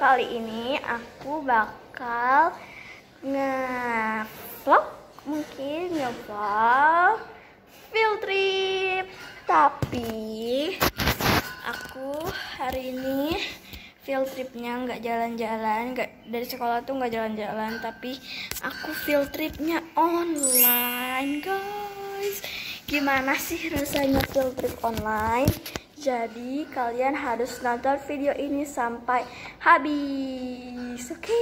kali ini aku bakal nge-vlog, mungkin nge-vlog field trip. Tapi aku hari ini field tripnya nggak jalan-jalan, nggak dari sekolah tuh nggak jalan-jalan, tapi aku field tripnya online, guys. Gimana sih rasanya field trip online? Jadi kalian harus nonton video ini sampai habis, oke?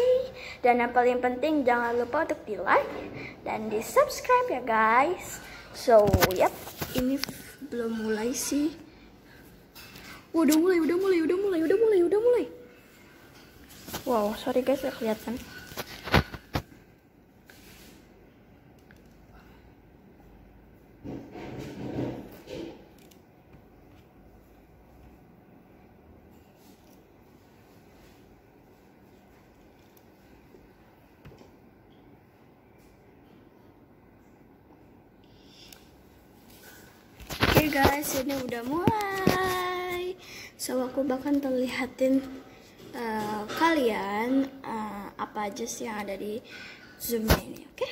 Dan yang paling penting jangan lupa untuk di like dan di subscribe ya guys. So, yep, ini belum mulai sih. Udah mulai. Wow, sorry guys, gak kelihatan. Oke guys, ini udah mulai. So aku bakal terlihatin kalian apa aja sih yang ada di Zoom ini, oke?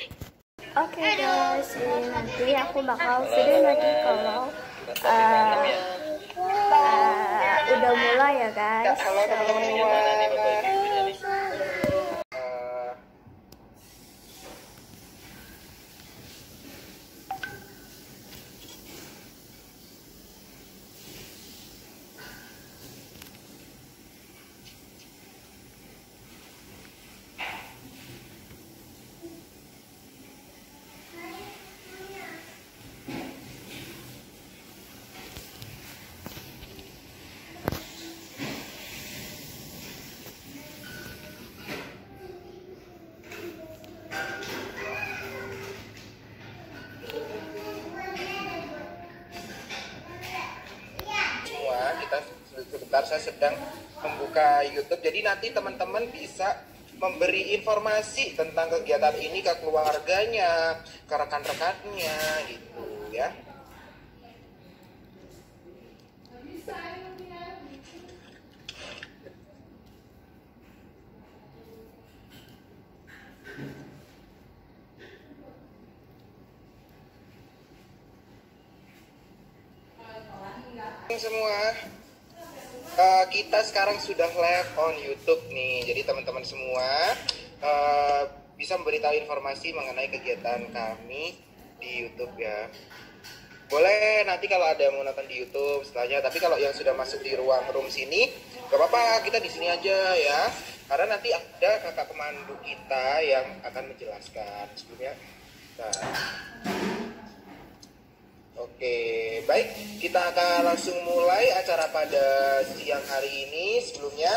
Oke guys, ini nanti aku bakal video lagi kalau udah mulai ya guys. Sebentar, saya sedang membuka YouTube, jadi nanti teman-teman bisa memberi informasi tentang kegiatan ini ke keluarganya, ke rekan-rekannya gitu ya. Semua kita sekarang sudah live on YouTube nih, jadi teman-teman semua bisa memberitahu informasi mengenai kegiatan kami di YouTube ya. Boleh nanti kalau ada yang mau nonton di YouTube setelahnya, tapi kalau yang sudah masuk di ruang room sini gak apa-apa, kita di sini aja ya, karena nanti ada kakak pemandu kita yang akan menjelaskan sebelumnya. Oke, baik, kita akan langsung mulai acara pada siang hari ini. Sebelumnya,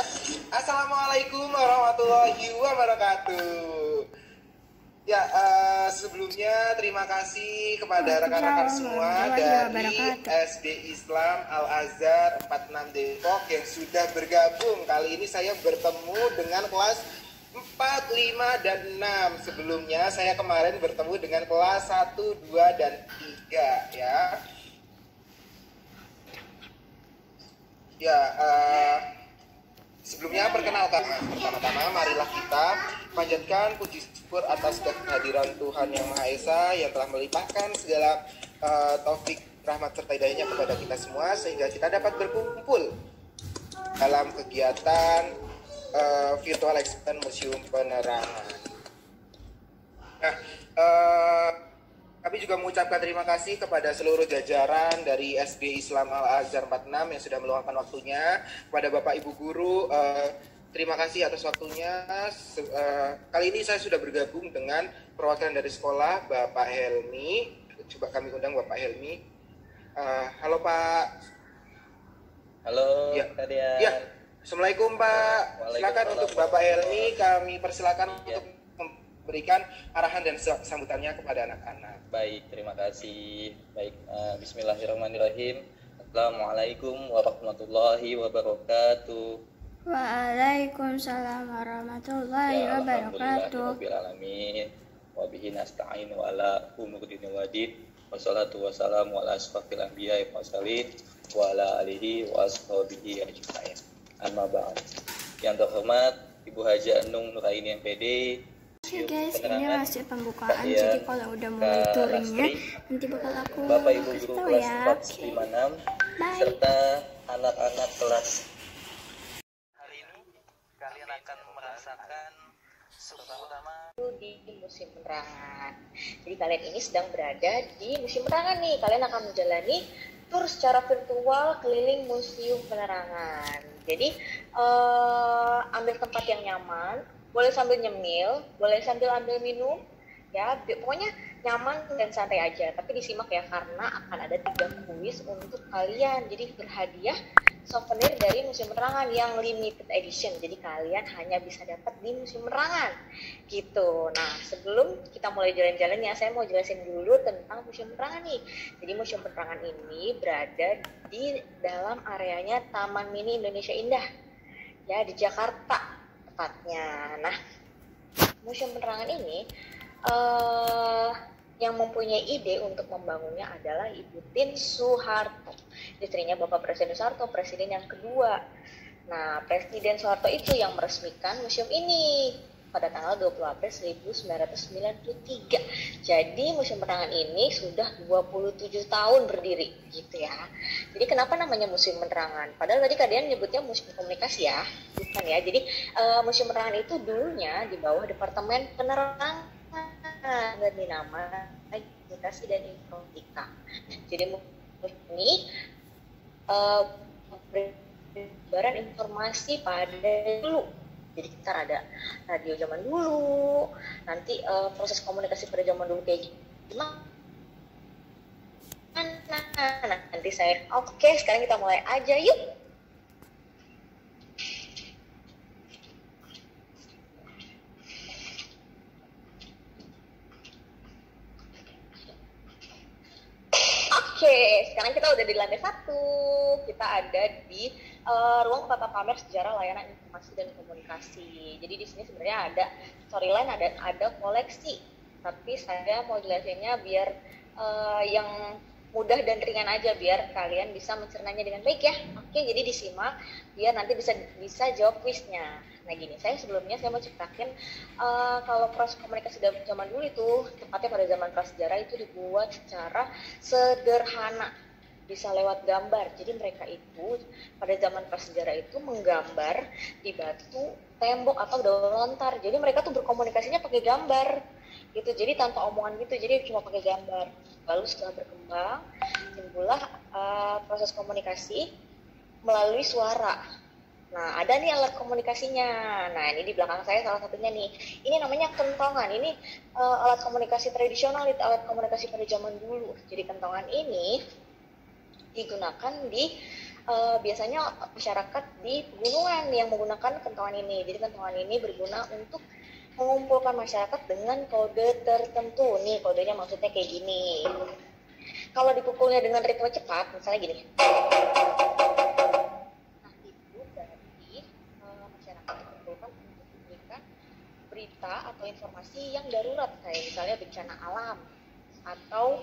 Assalamualaikum warahmatullahi wabarakatuh. Ya, sebelumnya terima kasih kepada rekan-rekan semua dari SD Islam Al-Azhar 46 Depok yang sudah bergabung. Kali ini saya bertemu dengan kelas 4, 5, dan 6. Sebelumnya saya kemarin bertemu dengan kelas 1, 2, dan 3 ya. Ya, sebelumnya perkenalkan, pertama-tama marilah kita panjatkan puji syukur atas kehadiran Tuhan Yang Maha Esa yang telah melimpahkan segala taufik, rahmat serta hidayahnya kepada kita semua sehingga kita dapat berkumpul dalam kegiatan virtual exhibition Museum Penerangan. Nah, kami juga mengucapkan terima kasih kepada seluruh jajaran dari SD Islam Al-Azhar 46 yang sudah meluangkan waktunya. Kepada Bapak Ibu Guru, terima kasih atas waktunya. Kali ini saya sudah bergabung dengan perwakilan dari sekolah, Bapak Helmi. Coba kami undang Bapak Helmi. Halo Pak. Halo, ya. Kalian. Ya. Assalamualaikum Pak. Silakan untuk Bapak Helmi, kami persilakan untuk memberikan arahan dan sambutannya kepada anak-anak. Baik, terima kasih. Baik, bismillahirrahmanirrahim. Assalamualaikum warahmatullahi wabarakatuh. Waalaikumsalam warahmatullahi wabarakatuh. Alhamdulillahirrahmanirrahim. Wabihi nasta'in wa ala umuri wadid. Wassalatu wassalamu ala asrafil anbiya'i wa mursalin wa ala alihi wa ashabihi ajma'in. Amma ba'd. Yang terhormat Ibu Haja Enung Nuraini MPD. Oke guys, ini Penerangan masih pembukaan. Kalian, Jadi kalau udah mulai Kak touringnya, Lastri, nanti bakal aku Bapak Ibu kasih Guru tahu kelas ya. 456 Bye. serta anak-anak kelas. Hari ini kalian akan merasakan pertama di musim penerangan. Jadi kalian ini sedang berada di musim penerangan nih. Kalian akan menjalani tur secara virtual keliling museum penerangan. Jadi ambil tempat yang nyaman, boleh sambil nyemil, boleh sambil ambil minum, ya pokoknya nyaman dan santai aja. Tapi disimak ya karena akan ada 3 kuis untuk kalian. Jadi berhadiah souvenir dari museum penerangan yang limited edition. Jadi kalian hanya bisa dapat di museum penerangan gitu. Nah sebelum kita mulai jalan-jalan ya, saya mau jelasin dulu tentang museum penerangan nih. Jadi museum penerangan ini berada di dalam areanya Taman Mini Indonesia Indah ya, di Jakarta tepatnya. Nah museum penerangan ini yang mempunyai ide untuk membangunnya adalah Ibu Tien Soeharto, istrinya Bapak Presiden Soeharto, presiden yang kedua. Nah, Presiden Soeharto itu yang meresmikan museum ini pada tanggal 20 April 1993. Jadi museum penerangan ini sudah 27 tahun berdiri gitu ya. Jadi kenapa namanya museum penerangan? Padahal tadi kalian nyebutnya museum komunikasi ya, bukan ya. Jadi museum penerangan itu dulunya di bawah Departemen Penerangan dan dinama komunikasi dan informatika. Jadi ini penyebaran informasi pada dulu. Jadi kita ada radio zaman dulu, nanti proses komunikasi pada zaman dulu kayak gimana? Nah, nanti saya oke, sekarang kita mulai aja yuk. Oke, sekarang kita udah di lantai 1. Kita ada di ruang tata pamer sejarah layanan informasi dan komunikasi. Jadi di sini sebenarnya ada storyline, ada koleksi. Tapi saya mau jelasinnya biar yang mudah dan ringan aja, biar kalian bisa mencernanya dengan baik ya. Oke, jadi disimak biar nanti bisa jawab kuisnya. Nah gini, saya mau ceritakan kalau proses komunikasi zaman dulu itu, tepatnya pada zaman prasejarah itu dibuat secara sederhana, bisa lewat gambar. Jadi mereka itu pada zaman prasejarah itu menggambar di batu, tembok atau daun lontar. Jadi mereka tuh berkomunikasinya pakai gambar gitu. Jadi tanpa omongan gitu, jadi cuma pakai gambar. Lalu setelah berkembang, timbullah proses komunikasi melalui suara. Nah, ada nih alat komunikasinya. Nah, ini di belakang saya salah satunya nih. Ini namanya kentongan. Ini alat komunikasi tradisional, itu alat komunikasi pada zaman dulu. Jadi kentongan ini digunakan di biasanya masyarakat di pegunungan yang menggunakan kentongan ini. Jadi kentongan ini berguna untuk mengumpulkan masyarakat dengan kode tertentu. Nih kodenya maksudnya kayak gini. Kalau dipukulnya dengan ritme cepat, misalnya gini. Berita atau informasi yang darurat, kayak misalnya bencana alam atau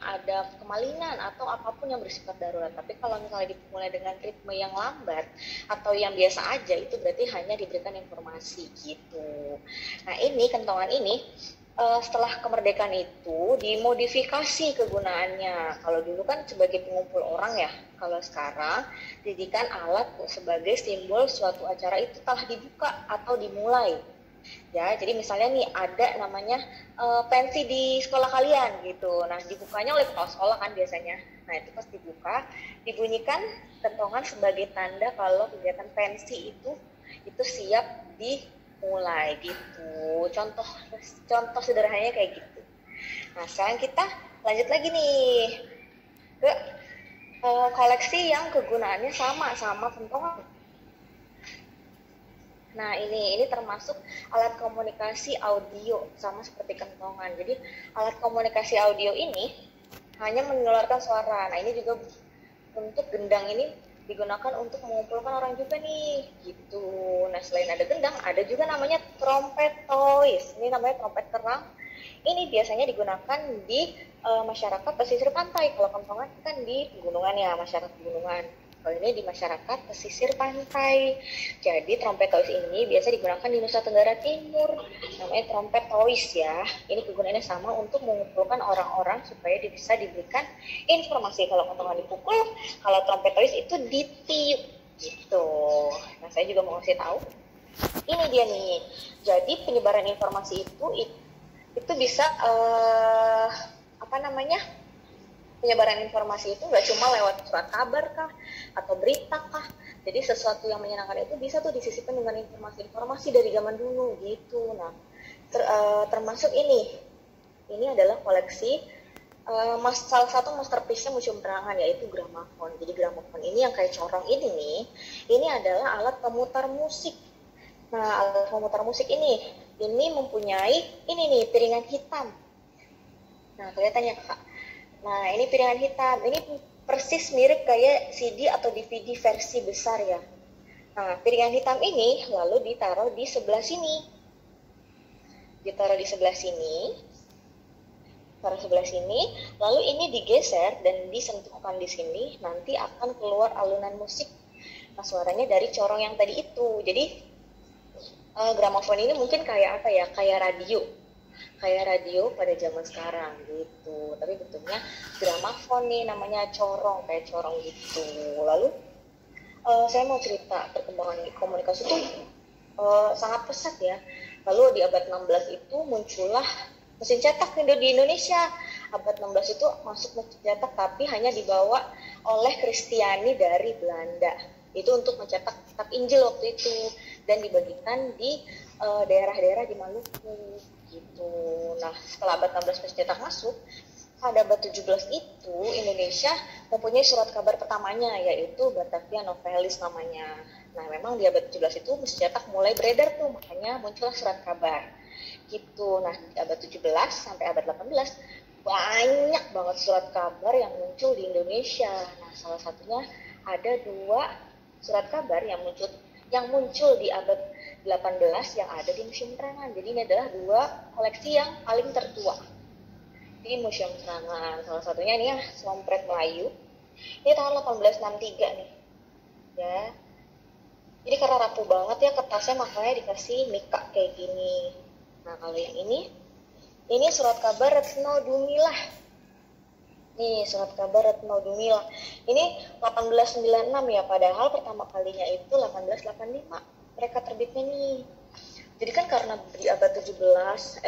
ada kemalingan atau apapun yang bersifat darurat. Tapi kalau misalnya dimulai dengan ritme yang lambat atau yang biasa aja, itu berarti hanya diberikan informasi gitu. Nah ini kentongan ini setelah kemerdekaan itu dimodifikasi kegunaannya. Kalau dulu kan sebagai pengumpul orang ya, kalau sekarang dijadikan alat sebagai simbol suatu acara itu telah dibuka atau dimulai. Ya, jadi misalnya nih ada namanya pensi di sekolah kalian gitu. Nah, dibukanya oleh kepala sekolah kan biasanya. Nah, itu pas dibuka, dibunyikan kentongan sebagai tanda kalau kegiatan pensi itu siap dimulai gitu. Contoh sederhananya kayak gitu. Nah, sekarang kita lanjut lagi nih ke koleksi yang kegunaannya sama kentongan. Nah ini termasuk alat komunikasi audio sama seperti kentongan. Jadi alat komunikasi audio ini hanya mengeluarkan suara. Nah ini juga untuk gendang ini digunakan untuk mengumpulkan orang juga nih gitu. Nah selain ada gendang, ada juga namanya trompet toys. Ini namanya trompet kerang. Ini biasanya digunakan di masyarakat pesisir pantai. Kalau kentongan kan di pegunungan ya, masyarakat pegunungan. Kalau ini di masyarakat pesisir pantai. Jadi trompet toys ini biasa digunakan di Nusa Tenggara Timur. Namanya trompet toys ya. Ini kegunaannya sama untuk mengumpulkan orang-orang supaya bisa diberikan informasi. Kalau potongan dipukul, kalau trompet toys itu ditiup gitu. Nah, saya juga mau ngasih tahu. Ini dia nih. Jadi penyebaran informasi itu bisa penyebaran informasi itu nggak cuma lewat surat kabar kah atau berita kah. Jadi sesuatu yang menyenangkan itu bisa tuh disisipkan dengan informasi-informasi dari zaman dulu gitu. Nah, termasuk ini adalah koleksi salah satu masterpiece-nya Museum Penerangan, yaitu gramafon. Jadi gramafon ini yang kayak corong ini adalah alat pemutar musik. Nah, alat pemutar musik ini mempunyai piringan hitam. Nah, kelihatan ya Kak. Nah, ini piringan hitam. Ini persis mirip kayak CD atau DVD versi besar ya. Nah, piringan hitam ini lalu ditaruh di sebelah sini. Taruh sebelah sini, lalu ini digeser dan disentuhkan di sini, nanti akan keluar alunan musik. Nah, suaranya dari corong yang tadi itu. Jadi, gramofon ini mungkin kayak apa ya? Kayak radio pada zaman sekarang gitu, tapi bentuknya gramafon nih, namanya corong, kayak corong gitu. Lalu saya mau cerita perkembangan komunikasi itu sangat pesat ya. Lalu di abad 16 itu muncullah mesin cetak di Indonesia. Abad 16 itu masuk mesin cetak, tapi hanya dibawa oleh Kristiani dari Belanda. Itu untuk mencetak kitab Injil waktu itu, dan dibagikan di daerah-daerah di Maluku gitu. Nah, setelah abad 16 mesin cetak masuk, pada abad 17 itu Indonesia mempunyai surat kabar pertamanya, yaitu Batavia Novelis namanya. Nah, memang di abad 17 itu mesin cetak mulai beredar tuh, makanya muncullah surat kabar gitu. Nah, di abad 17 sampai abad 18 banyak banget surat kabar yang muncul di Indonesia. Nah, salah satunya ada 2 surat kabar yang muncul di abad 18 yang ada di Museum Penerangan. Jadi ini adalah 2 koleksi yang paling tertua di Museum Penerangan. Salah satunya ini ya, Slompret Melayu. Ini tahun 1863 nih. Ya. Jadi karena rapuh banget ya kertasnya, makanya dikasih mika kayak gini. Nah, kalau yang ini surat kabar Retno Dumilah. Nih, surat kabar Retno Dumilah. Ini 1896 ya, padahal pertama kalinya itu 1885. Mereka terbitnya nih. Jadi kan karena di abad 16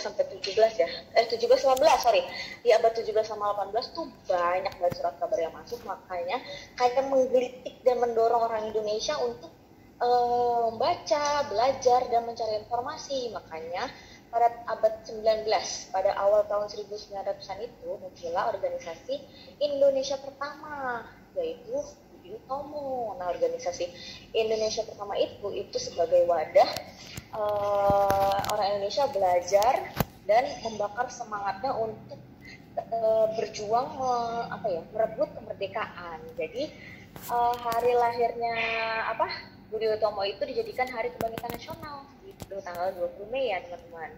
sampai 17 ya. 17-18, sorry. Di abad 17 sama 18 tuh banyak banget surat kabar yang masuk, makanya kayak menggelitik dan mendorong orang Indonesia untuk membaca, belajar, dan mencari informasi. Makanya pada abad 19, pada awal tahun 1900-an itu muncullah organisasi Indonesia pertama, yaitu Budi Utomo. Nah, organisasi Indonesia pertama itu sebagai wadah orang Indonesia belajar dan membakar semangatnya untuk berjuang merebut kemerdekaan. Jadi hari lahirnya Budi Utomo itu dijadikan Hari Kebangkitan Nasional gitu, tanggal 20 Mei ya teman-teman,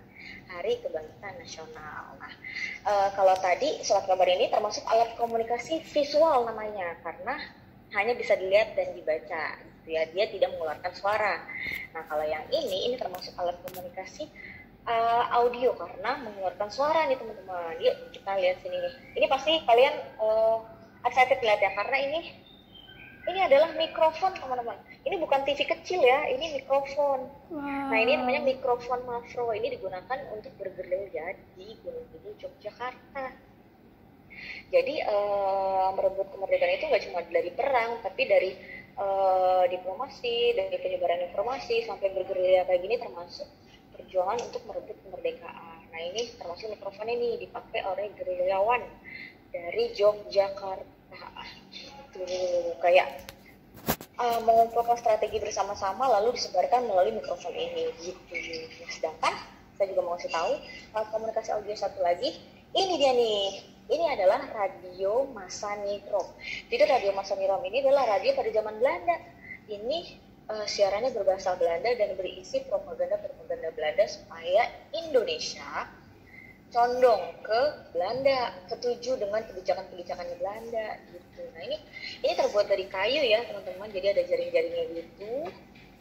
Hari Kebangkitan Nasional. Nah, kalau tadi surat kabar ini termasuk alat komunikasi visual namanya, karena hanya bisa dilihat dan dibaca gitu ya, dia tidak mengeluarkan suara. Nah, kalau yang ini termasuk alat komunikasi audio karena mengeluarkan suara nih teman-teman. Yuk kita lihat sini nih. Ini pasti kalian excited lihat ya, karena ini adalah mikrofon teman-teman. Ini bukan TV kecil ya, ini mikrofon. Wow. Nah, ini namanya mikrofon Mafro. Ini digunakan untuk bergerilya di Gunung Kidul, Yogyakarta. Jadi merebut kemerdekaan itu nggak cuma dari perang, tapi dari diplomasi, dari penyebaran informasi sampai bergerilya kayak gini, termasuk perjuangan untuk merebut kemerdekaan. Nah, ini termasuk mikrofon ini dipakai oleh gerilyawan dari Yogyakarta. Tuh, kayak mengumpulkan strategi bersama-sama lalu disebarkan melalui mikrofon ini gitu. Sedangkan saya juga mau kasih tahu komunikasi audio satu lagi, ini dia nih. Ini adalah radio massa Nigrom. Jadi radio massa Nigrom ini adalah radio pada zaman Belanda. Ini siarannya berbahasa Belanda dan berisi propaganda Belanda supaya Indonesia condong ke Belanda, setuju dengan kebijakan-kebijakan Belanda gitu. Nah ini terbuat dari kayu ya teman-teman, jadi ada jaring-jaringnya gitu.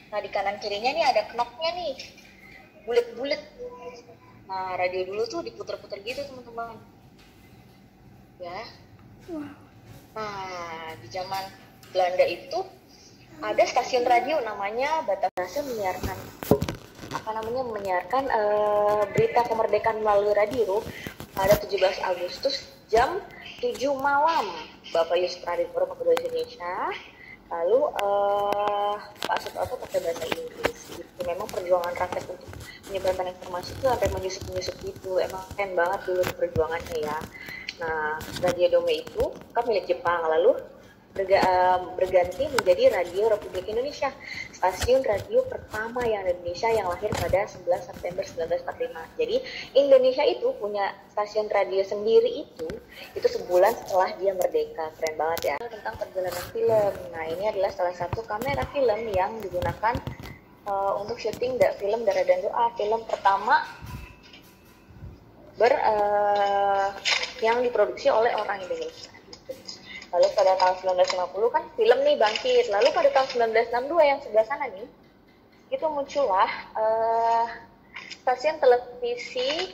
Nah di kanan kirinya nih ada knopnya nih, bulat-bulat. Nah radio dulu tuh diputer-puter gitu teman-teman. Ya. Nah di zaman Belanda itu ada stasiun radio namanya Batavia menyiarkan berita kemerdekaan melalui radio pada 17 Agustus jam 7 malam. Bapak Yusuf Raditya pakai bahasa Indonesia, lalu Pak Sutopo pakai bahasa Inggris. Gitu. Memang perjuangan rakyat untuk menyebarkan informasi itu sampai menyusup gitu. Emang keren banget dulu perjuangannya ya. Nah, Radio Dome itu kan milik Jepang, lalu berganti menjadi Radio Republik Indonesia, stasiun radio pertama yang Indonesia yang lahir pada 11 September 1945. Jadi Indonesia itu punya stasiun radio sendiri itu sebulan setelah dia merdeka. Keren banget ya. Tentang perjalanan film. Nah ini adalah salah satu kamera film yang digunakan untuk syuting film Darah dan Doa, film pertama yang diproduksi oleh orang Indonesia. Lalu pada tahun 1950 kan film nih bangkit. Lalu pada tahun 1962 yang sebelah sana nih, itu muncullah stasiun televisi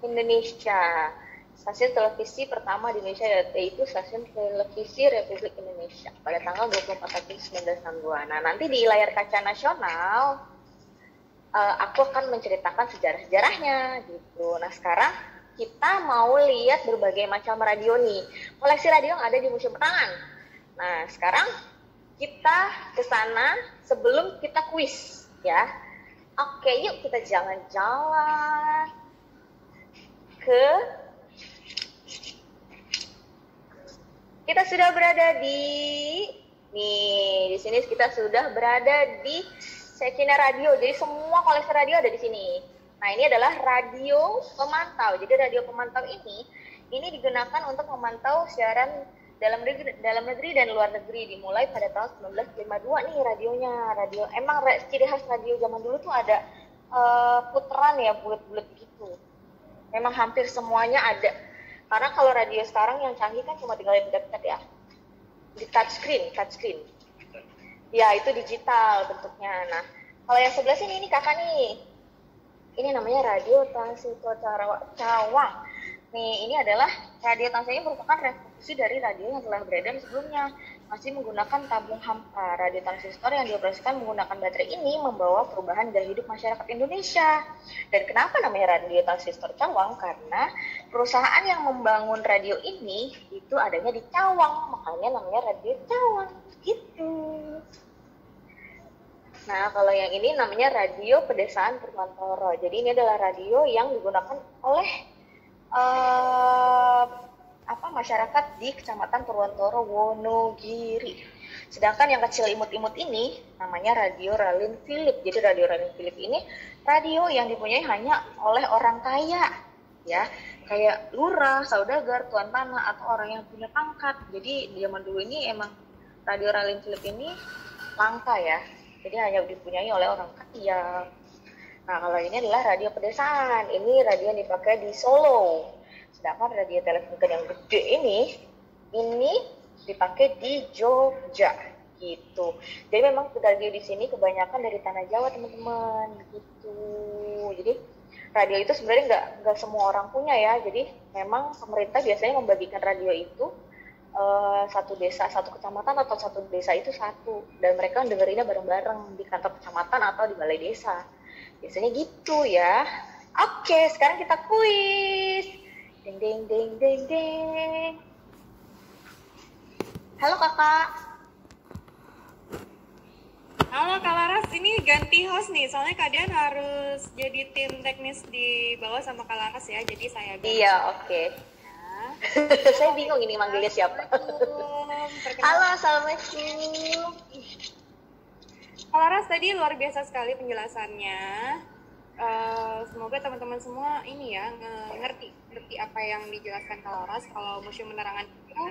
Indonesia. Stasiun televisi pertama di Indonesia yaitu stasiun televisi Republik Indonesia pada tanggal 24 Agustus 1962. Nah nanti di layar kaca nasional aku akan menceritakan sejarah-sejarahnya gitu. Nah sekarang kita mau lihat berbagai macam radio nih, koleksi radio yang ada di Museum Petangan. Nah, sekarang kita ke sana sebelum kita kuis, ya. Oke, yuk kita jalan-jalan ke. Kita sudah berada di sini kita sudah berada di Sekina Radio. Jadi semua koleksi radio ada di sini. Nah ini adalah radio pemantau. Jadi radio pemantau ini digunakan untuk memantau siaran dalam negeri dan luar negeri. Dimulai pada tahun 1952 nih radionya. Radio emang ciri khas radio zaman dulu tuh ada puteran ya, bulat-bulat gitu. Memang hampir semuanya ada. Karena kalau radio sekarang yang canggih kan cuma tinggal dekat-dekat ya. Di touchscreen. Ya itu digital bentuknya. Nah kalau yang sebelah sini ini kakak nih. Ini namanya Radio Transistor Cawang. Nih, ini adalah radio transistor ini merupakan reproduksi dari radio yang telah beredar sebelumnya. Masih menggunakan tabung hampa. Radio transistor yang dioperasikan menggunakan baterai ini membawa perubahan gaya hidup masyarakat Indonesia. Dan kenapa namanya Radio Transistor Cawang? Karena perusahaan yang membangun radio ini itu adanya di Cawang. Makanya namanya Radio Cawang. Gitu. Nah, kalau yang ini namanya Radio Pedesaan Purwantoro. Jadi ini adalah radio yang digunakan oleh masyarakat di Kecamatan Purwantoro, Wonogiri. Sedangkan yang kecil imut-imut ini namanya Radio Ralin Philip. Jadi Radio Ralin Philip ini radio yang dipunyai hanya oleh orang kaya, ya, kayak lurah, saudagar, tuan tanah atau orang yang punya pangkat. Jadi di zaman dulu ini emang Radio Ralin Philip ini langka ya. Jadi hanya dipunyai oleh orang kaya. Nah, kalau ini adalah radio pedesaan. Ini radio yang dipakai di Solo. Sedangkan radio Telefunken yang gede ini dipakai di Jogja. Gitu. Jadi memang radio di sini kebanyakan dari tanah Jawa, teman-teman. Gitu. Jadi radio itu sebenarnya nggak semua orang punya ya. Jadi memang pemerintah biasanya membagikan radio itu satu desa, satu kecamatan atau satu desa itu satu, dan mereka dengerinnya bareng-bareng di kantor kecamatan atau di balai desa. Biasanya gitu ya. Oke, sekarang kita kuis. Ding ding ding ding ding. Halo kakak. Halo Kak Laras, ini ganti host nih, soalnya Kak Dian harus jadi tim teknis di bawah sama Kak Laras ya, jadi saya ganti. Iya, oke. Saya bingung ini manggilnya siapa. Halo, assalamualaikum. Kak Laras tadi luar biasa sekali penjelasannya. Semoga teman-teman semua ini ya ngerti apa yang dijelaskan Kak Laras. Kalau Museum Penerangan kita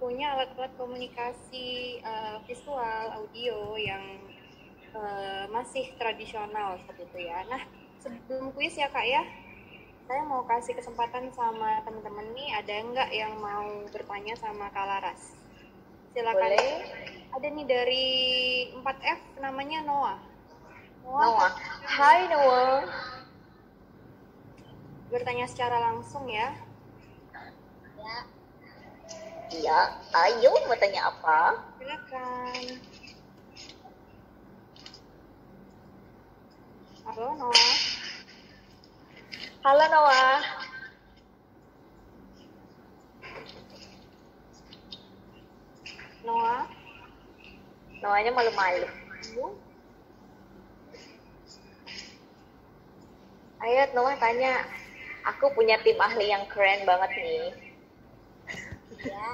punya alat-alat komunikasi visual, audio yang masih tradisional seperti itu ya. Nah, sebelum kuis ya Kak ya, Saya mau kasih kesempatan sama teman-teman nih, ada nggak yang mau bertanya sama Kak Laras? Silakan. Boleh. Ada nih dari 4F, namanya Noah. Noah. Hai Noah. Bertanya secara langsung ya. Iya, ayo mau tanya apa? Silakan. Halo Noah. Halo Noah. Noah. Noahnya malu-malu. Ayo Noah tanya. Aku punya tim ahli yang keren banget nih. Iya.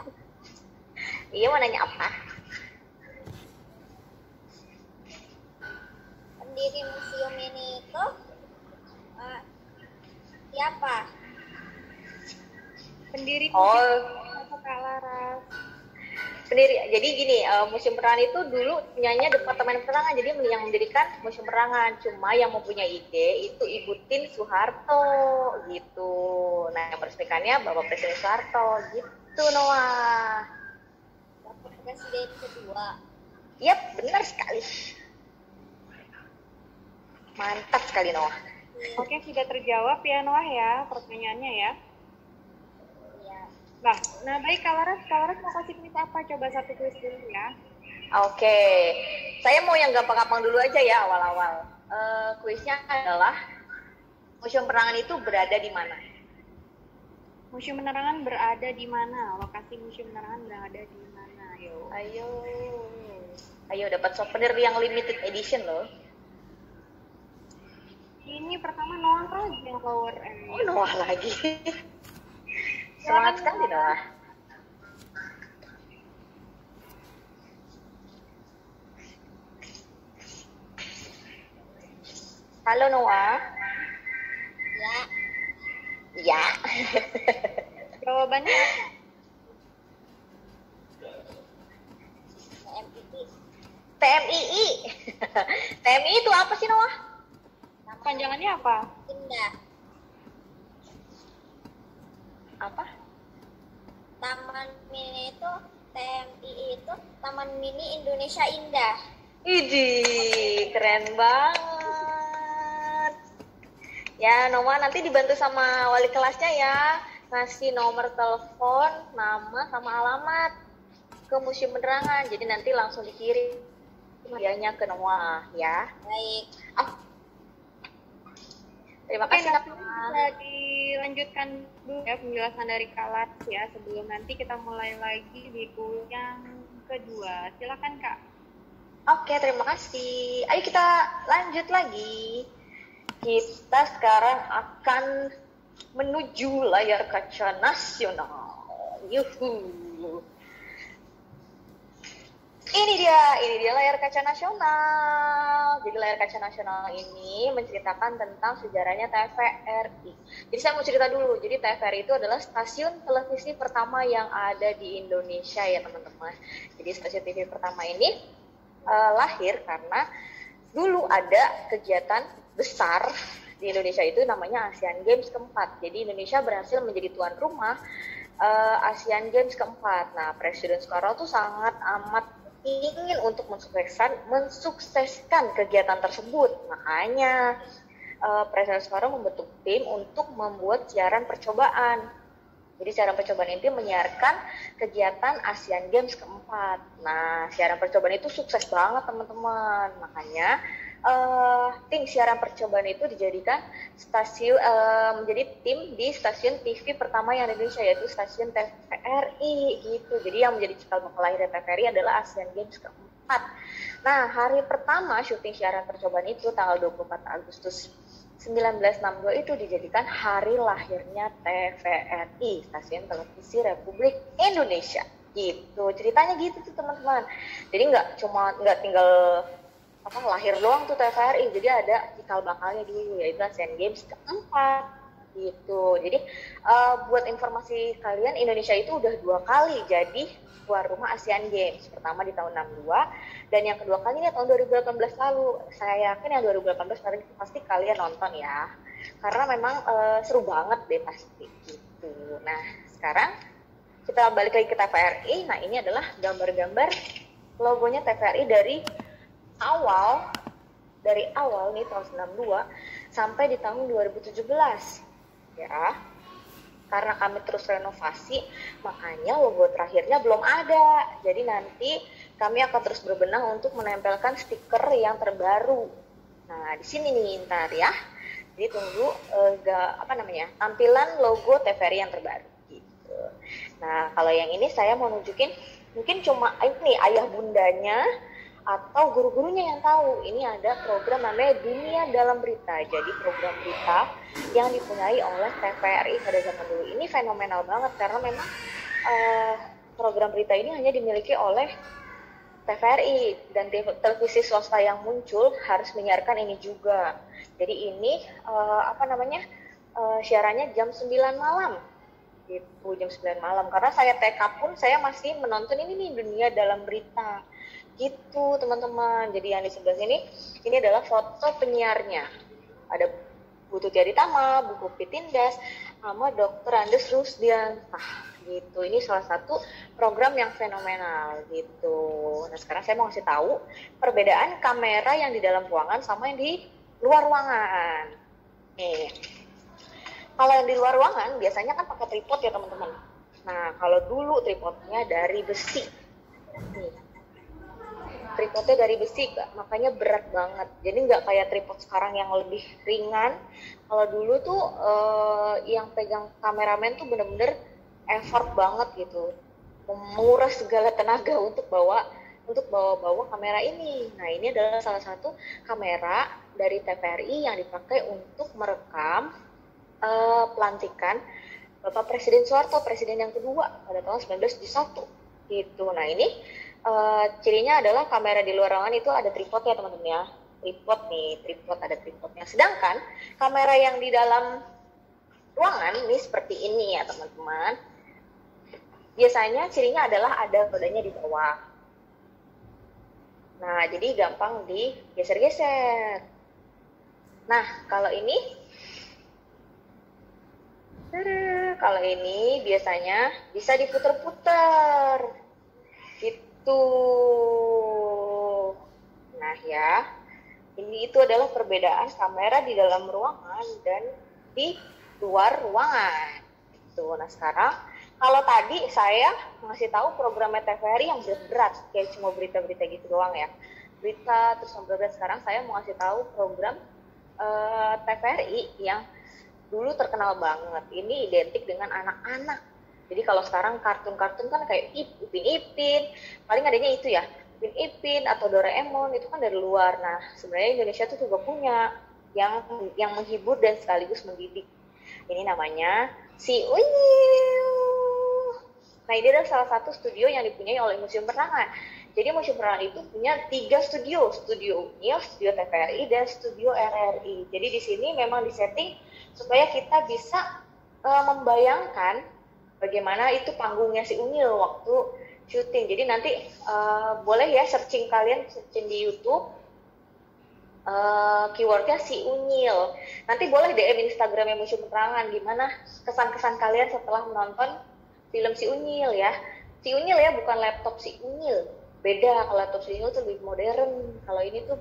Iya mau nanya apa? Pendiri museum ini itu siapa? Pendiri Oh, apa Kak Laras? pendiri. Jadi gini, Museum Perangan itu dulu punyanya Departemen Perangan, jadi yang mendirikan Museum Perangan. Cuma yang mempunyai ide itu Ibu Tin Soeharto gitu. Nah, yang meresmikannya Bapak Presiden Soeharto gitu, Noah. Bapak Presiden kedua. Yap, benar sekali. Mantap sekali, Noah. Oke, sudah terjawab ya Noah ya pertanyaannya ya. Iya. Nah baik Kak Laras mau kasih kuis apa? Coba satu kuis dulu ya. Oke, saya mau yang gampang-gampang dulu aja ya awal-awal. Kuisnya adalah Museum Perangan itu berada di mana? Museum Penerangan berada di mana? Lokasi Museum Penerangan berada di mana? Ayo dapat souvenir yang limited edition loh. Ini pertama Noah lagi yang lower end. Oh, Noah lagi. Semangat sekali Noah. Halo Noah. Ya. Ya. Jawabannya apa? TMII. TMII. TMII itu apa sih Noah? Panjangannya apa? Indah. Apa? Taman Mini itu TMII itu Taman Mini Indonesia Indah. Idih, keren banget. Ya, Noah nanti dibantu sama wali kelasnya ya. Ngasih nomor telepon, nama, sama alamat ke Museum Penerangan. Jadi nanti langsung dikirim hadiahnya ke Noah ya. Baik. Terima Oke, kasih nanti Noah. bisa dilanjutkan dulu ya penjelasan dari Kak Laras ya sebelum nanti kita mulai lagi di kuis yang kedua. Silakan Kak. Oke, terima kasih. Ayo kita lanjut lagi. Kita sekarang akan menuju layar kaca nasional. Yuhu. Ini dia layar kaca nasional. Jadi layar kaca nasional ini menceritakan tentang sejarahnya TVRI. Jadi saya mau cerita dulu. Jadi TVRI itu adalah stasiun televisi pertama yang ada di Indonesia ya teman-teman. Jadi stasiun TV pertama ini lahir karena dulu ada kegiatan besar di Indonesia itu namanya Asian Games keempat. Jadi Indonesia berhasil menjadi tuan rumah Asian Games keempat. Nah, Presiden Soekarno tuh sangat amat ingin untuk mensukseskan kegiatan tersebut. Makanya Presiden Soekarno membentuk tim untuk membuat siaran percobaan. Jadi siaran percobaan itu menyiarkan kegiatan Asian Games keempat. Nah, siaran percobaan itu sukses banget teman-teman. Makanya tim siaran percobaan itu dijadikan menjadi tim di stasiun TV pertama yang ada di Indonesia, yaitu stasiun TVRI gitu. Jadi yang menjadi cikal bakal lahir TVRI adalah Asian Games keempat. Nah, hari pertama syuting siaran percobaan itu tanggal 24 Agustus 1962 itu dijadikan hari lahirnya TVRI, Stasiun Televisi Republik Indonesia. Gitu, ceritanya gitu tuh teman-teman. Jadi nggak tinggal lahir doang tuh TVRI, jadi ada cikal bakalnya dulu, yaitu Asian Games keempat gitu. Jadi buat informasi kalian, Indonesia itu udah 2 kali jadi tuan rumah Asian Games. Pertama di tahun 62 dan yang kedua kalinya tahun 2018 lalu. Saya yakin yang 2018 pasti kalian nonton ya, karena memang seru banget deh pasti gitu. Nah sekarang kita balik lagi ke TVRI. Nah ini adalah gambar-gambar logonya TVRI dari awal nih tahun 92 sampai di tahun 2017 ya. Karena kami terus renovasi, makanya logo terakhirnya belum ada. Jadi nanti kami akan terus berbenah untuk menempelkan stiker yang terbaru. Nah di sini nih ntar ya. Jadi tunggu tampilan logo TVRI yang terbaru gitu. Nah kalau yang ini saya mau nunjukin, mungkin cuma ini ayah bundanya atau guru-gurunya yang tahu. Ini ada program namanya Dunia Dalam Berita. Jadi program berita yang dipunyai oleh TVRI pada zaman dulu. Ini fenomenal banget karena memang program berita ini hanya dimiliki oleh TVRI, dan televisi swasta yang muncul harus menyiarkan ini juga. Jadi ini siarannya jam 9 malam. Gitu, jam 9 malam. Karena saya TK pun saya masih menonton ini nih, Dunia Dalam Berita. Gitu teman-teman. Jadi yang di sebelah sini ini adalah foto penyiarnya. Ada Bu Tuti Aditama, Bu Pupi Tindas, sama Dr. Andes Rusdian. Gitu. Ini salah satu program yang fenomenal gitu. Nah sekarang saya mau kasih tahu perbedaan kamera yang di dalam ruangan sama yang di luar ruangan. Nih. Kalau yang di luar ruangan biasanya kan pakai tripod ya teman-teman. Nah kalau dulu tripodnya dari besi. Nih. Tripodnya dari besi, makanya berat banget. Jadi nggak kayak tripod sekarang yang lebih ringan. Kalau dulu tuh yang pegang kameramen tuh bener-bener effort banget gitu, menguras segala tenaga untuk bawa kamera ini. Nah ini adalah salah satu kamera dari TVRI yang dipakai untuk merekam pelantikan Bapak Presiden Soeharto, presiden yang kedua pada tahun 1971 gitu. Nah ini cirinya adalah kamera di luar ruangan itu ada tripodnya teman-teman ya. Tripod ada tripodnya. Sedangkan kamera yang di dalam ruangan ini seperti ini ya teman-teman. Biasanya cirinya adalah ada rodanya di bawah. Nah jadi gampang digeser-geser. Nah kalau ini biasanya bisa diputer-puter gitu. Nah ya, ini itu adalah perbedaan kamera di dalam ruangan dan di luar ruangan. Gitu. Nah sekarang kalau tadi saya ngasih tahu programnya TVRI yang berat, kayak cuma berita-berita gitu doang ya. Berita terus berat. Sekarang saya mau ngasih tahu program TVRI yang dulu terkenal banget. Ini identik dengan anak-anak. Jadi kalau sekarang kartun-kartun kan kayak Ipin Ipin, paling adanya itu ya, Ipin Ipin atau Doraemon itu kan dari luar. Nah sebenarnya Indonesia tuh juga punya yang menghibur dan sekaligus mendidik. Ini namanya Si Unyil. Nah ini adalah salah satu studio yang dipunyai oleh Museum Penerangan. Jadi Museum Penerangan itu punya 3 studio Unyil, studio TVRI, dan studio RRI. Jadi di sini memang disetting supaya kita bisa membayangkan bagaimana itu panggungnya Si Unyil waktu syuting. Jadi nanti boleh ya searching di YouTube keywordnya Si Unyil. Nanti boleh DM Instagramnya Museum Penerangan gimana kesan-kesan kalian setelah menonton film Si Unyil ya. Si Unyil ya, bukan laptop Si Unyil. Beda, kalau laptop Si Unyil tuh lebih modern. Kalau ini tuh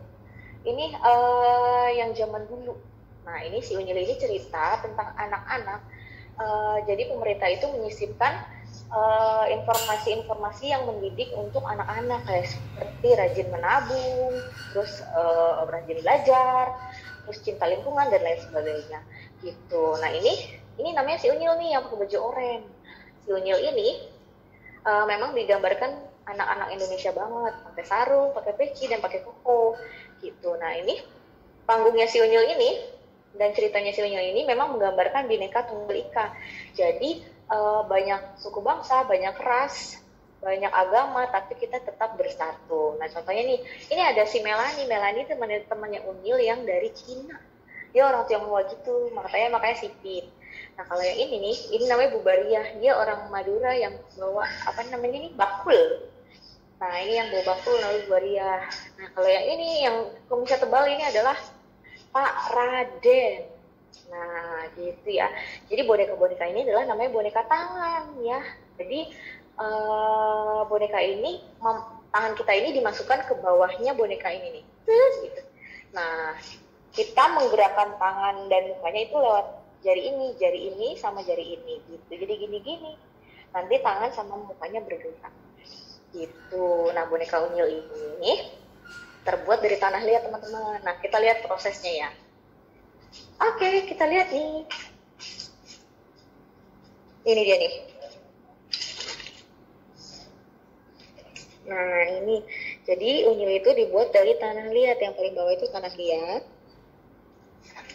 yang zaman dulu. Nah ini Si Unyil ini cerita tentang anak-anak. Jadi pemerintah itu menyisipkan informasi-informasi yang mendidik untuk anak-anak kayak seperti rajin menabung, terus rajin belajar, terus cinta lingkungan dan lain sebagainya gitu. Nah ini namanya Si Unyil nih yang pakai baju oranye. Si Unyil ini memang digambarkan anak-anak Indonesia banget, pakai sarung, pakai peci dan pakai koko gitu. Nah ini panggungnya Si Unyil ini dan ceritanya Si Unyil ini memang menggambarkan Bhinneka Tunggal Ika. Jadi banyak suku bangsa, banyak ras, banyak agama, tapi kita tetap bersatu. Nah contohnya nih, ini ada si Melanie temannya Unyil yang dari Cina. Dia orang Tionghoa gitu, makanya Sipit. Nah kalau yang ini namanya Bu Bariah, dia orang Madura yang bawa apa namanya ini bakul. Nah ini yang bawa bakul namanya Bu Bariah. Nah kalau yang ini yang kumisnya tebal ini adalah Pak Raden. Nah gitu ya. Jadi boneka-boneka ini adalah namanya boneka tangan ya. Jadi boneka ini tangan kita ini dimasukkan ke bawahnya boneka ini nih. Gitu. Nah kita menggerakkan tangan dan mukanya itu lewat jari ini sama jari ini gitu. Jadi gini-gini. Nanti tangan sama mukanya bergerak. Gitu. Nah boneka unyil ini terbuat dari tanah liat teman-teman. Nah kita lihat prosesnya ya. Oke, kita lihat nih. Ini dia nih. Nah ini, jadi unyil itu dibuat dari tanah liat. Yang paling bawah itu tanah liat.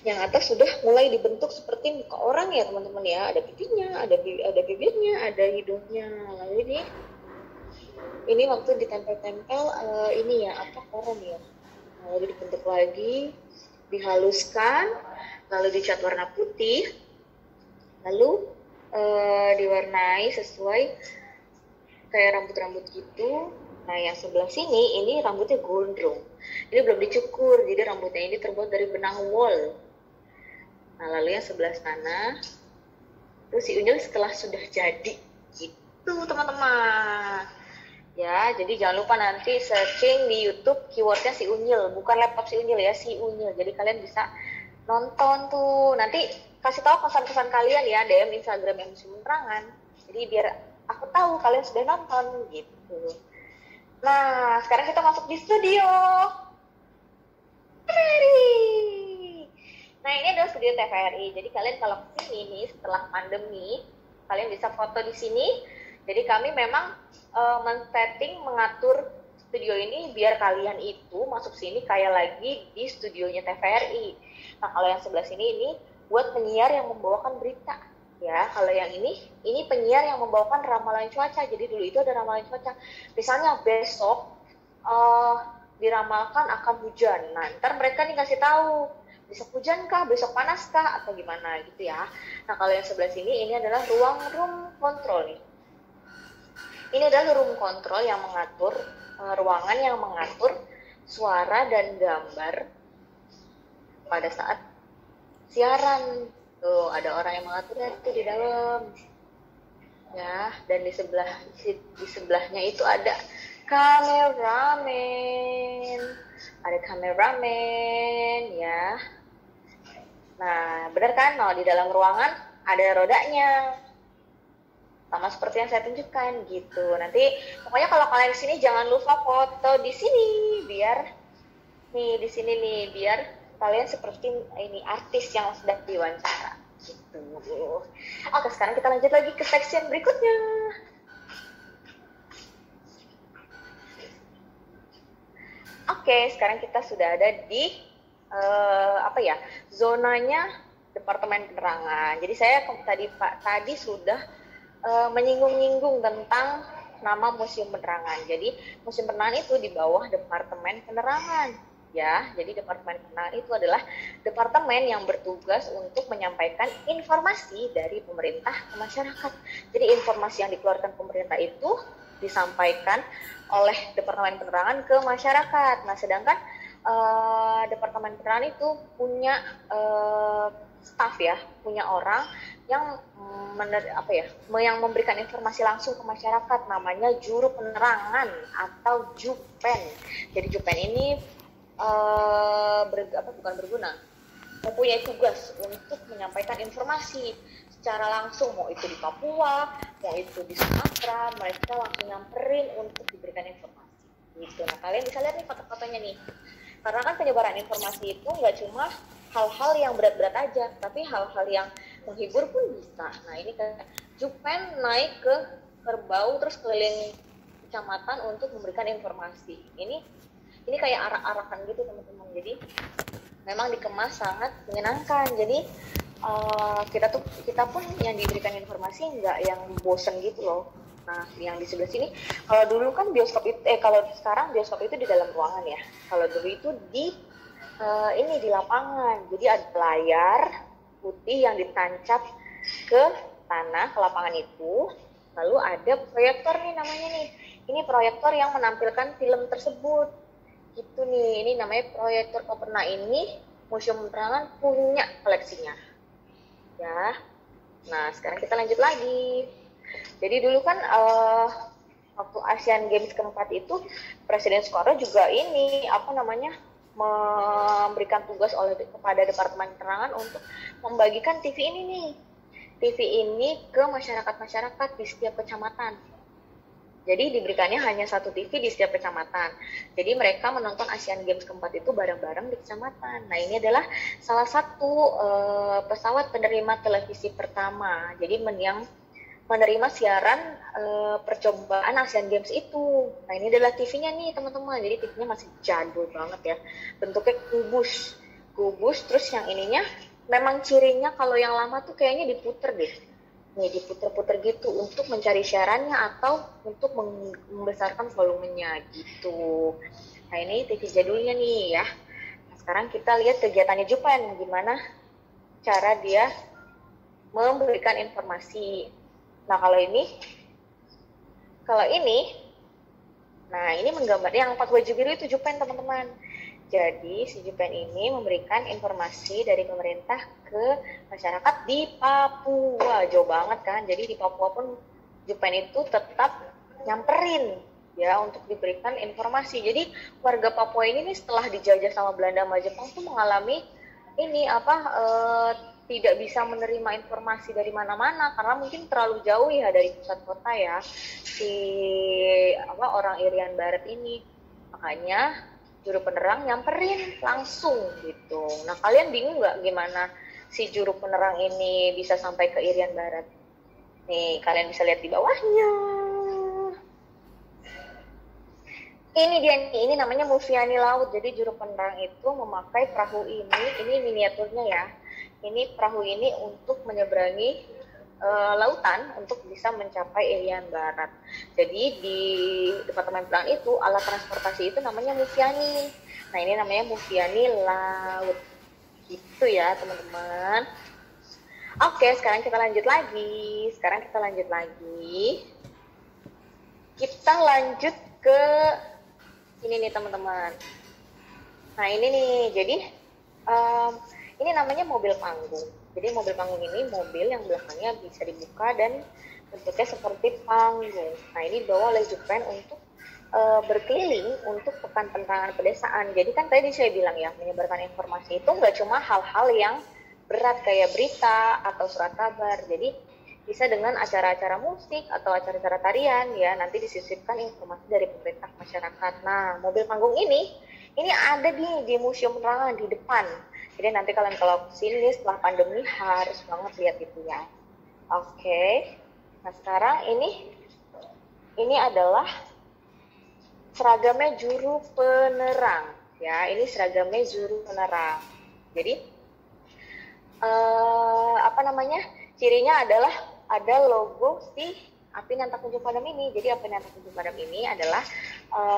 Yang atas sudah mulai dibentuk seperti muka orang ya teman-teman ya. Ada pipinya, ada bibirnya, ada hidungnya. Lalu ini waktu ditempel-tempel ini ya apa korom ya. Lalu dibentuk lagi, dihaluskan, lalu dicat warna putih, lalu diwarnai sesuai kayak rambut-rambut gitu. Nah yang sebelah sini ini rambutnya gondrong, ini belum dicukur, jadi rambutnya ini terbuat dari benang wol. Nah lalu yang sebelah sana itu si unyil setelah sudah jadi gitu teman-teman ya. Jadi jangan lupa nanti searching di YouTube keywordnya si unyil, bukan laptop si unyil ya, si unyil. Jadi kalian bisa nonton tuh, nanti kasih tahu pesan-pesan kalian ya, DM Instagram yang Museum Penerangan, jadi biar aku tahu kalian sudah nonton gitu. Nah sekarang kita masuk di studio TVRI. Nah ini adalah studio TVRI. Jadi kalian kalau kesini nih setelah pandemi, kalian bisa foto di sini. Jadi kami memang men-setting, mengatur studio ini biar kalian itu masuk sini kayak lagi di studionya TVRI. Nah kalau yang sebelah sini ini buat penyiar yang membawakan berita ya. Kalau yang ini penyiar yang membawakan ramalan cuaca. Jadi dulu itu ada ramalan cuaca. Misalnya besok diramalkan akan hujan. Nah ntar mereka nih kasih tahu besok hujan kah, besok panas kah, atau gimana gitu ya. Nah kalau yang sebelah sini ini adalah room kontrol nih. Ini adalah room kontrol yang mengatur ruangan yang mengatur suara dan gambar pada saat siaran. Tuh ada orang yang mengaturnya itu di dalam ya. Dan di sebelahnya itu ada kameramen ya. Nah benar kan, di dalam ruangan ada rodanya sama seperti yang saya tunjukkan gitu. Nanti pokoknya kalau kalian di sini jangan lupa foto di sini biar nih, di sini nih biar kalian seperti ini artis yang sedang diwawancara gitu. Oke, sekarang kita lanjut lagi ke section berikutnya. Oke, sekarang kita sudah ada di zonanya Departemen Penerangan. Jadi saya tadi sudah menyinggung-nyinggung tentang nama Museum Penerangan. Jadi Museum Penerangan itu di bawah Departemen Penerangan. Ya, jadi Departemen Penerangan itu adalah departemen yang bertugas untuk menyampaikan informasi dari pemerintah ke masyarakat. Jadi informasi yang dikeluarkan pemerintah itu disampaikan oleh Departemen Penerangan ke masyarakat. Nah, sedangkan Departemen Penerangan itu punya staf ya, punya orang yang yang memberikan informasi langsung ke masyarakat, namanya juru penerangan atau Jupen. Jadi Jupen ini mempunyai tugas untuk menyampaikan informasi secara langsung, mau itu di Papua, mau itu di Sumatera, mereka langsung nyamperin untuk diberikan informasi gitu. Nah kalian bisa lihat nih foto-fotonya nih, karena kan penyebaran informasi itu nggak cuma hal-hal yang berat-berat aja, tapi hal-hal yang menghibur pun bisa. Nah ini kayak Jupen naik ke kerbau terus keliling kecamatan untuk memberikan informasi. Ini kayak arak-arakan gitu teman-teman. Jadi memang dikemas sangat menyenangkan. Jadi kita pun yang diberikan informasi nggak yang bosen gitu loh. Nah yang di sebelah sini, kalau dulu kan kalau sekarang bioskop itu di dalam ruangan ya. Kalau dulu itu di lapangan. Jadi ada layar putih yang ditancap ke tanah, ke lapangan itu. Lalu ada proyektor nih namanya nih. Ini proyektor yang menampilkan film tersebut. Gitu nih, ini namanya proyektor Koper. Nah ini Museum Penerangan punya koleksinya. Ya. Nah sekarang kita lanjut lagi. Jadi dulu kan waktu Asian Games keempat itu Presiden Soekarno juga ini memberikan tugas kepada Departemen Penerangan untuk membagikan TV ini nih. TV ini ke masyarakat di setiap kecamatan. Jadi diberikannya hanya satu TV di setiap kecamatan. Jadi mereka menonton Asian Games keempat itu bareng-bareng di kecamatan. Nah ini adalah salah satu pesawat penerima televisi pertama. Jadi yang menerima siaran percobaan Asian Games itu. Nah ini adalah TV-nya nih teman-teman. Jadi TV-nya masih jadul banget ya. Bentuknya kubus. Terus yang ininya memang cirinya kalau yang lama tuh kayaknya diputer deh. Nih diputer-puter gitu untuk mencari siarannya atau untuk membesarkan volumenya gitu. Nah ini TV jadulnya nih ya. Nah, sekarang kita lihat kegiatannya Jupen. Gimana cara dia memberikan informasi. Nah kalau ini, nah ini menggambar yang pakai baju biru itu Jupen teman-teman. Jadi si Jupen ini memberikan informasi dari pemerintah ke masyarakat di Papua. Jauh banget kan. Jadi di Papua pun Jupen itu tetap nyamperin ya untuk diberikan informasi. Jadi warga Papua ini nih setelah dijajah sama Belanda sama Jepang tuh mengalami ini tidak bisa menerima informasi dari mana-mana karena mungkin terlalu jauh ya dari pusat kota ya orang Irian Barat ini. Makanya juru penerang nyamperin langsung gitu. Nah kalian bingung nggak gimana si juru penerang ini bisa sampai ke Irian Barat? Nih kalian bisa lihat di bawahnya. Ini dia nih, ini namanya Mufiani Laut. Jadi juru penerang itu memakai perahu ini miniaturnya ya. Ini perahu ini untuk menyeberangi lautan untuk bisa mencapai Irian Barat. Jadi di Departemen Penerangan itu alat transportasi itu namanya Mufiani. Nah ini namanya Mufiani Laut. Gitu ya teman-teman. Oke, sekarang kita lanjut lagi. Kita lanjut ke ini nih teman-teman. Nah ini nih, jadi ini namanya mobil panggung. Jadi mobil panggung ini mobil yang belakangnya bisa dibuka dan bentuknya seperti panggung. Nah ini dibawa oleh Jupen untuk berkeliling untuk pekan penerangan pedesaan. Jadi kan tadi saya bilang ya, menyebarkan informasi itu nggak cuma hal-hal yang berat kayak berita atau surat kabar. Jadi bisa dengan acara-acara musik atau acara-acara tarian ya, nanti disisipkan informasi dari pemerintah masyarakat. Nah mobil panggung ini ada di Museum Penerangan di depan. Jadi nanti kalian kalau kesini setelah pandemi harus banget lihat itu ya. Oke. Nah sekarang ini adalah seragamnya juru penerang ya. Ini seragamnya juru penerang. Jadi cirinya adalah ada logo si Api Nantak Kunjung Padam ini. Jadi Api Nantak Kunjung Padam ini adalah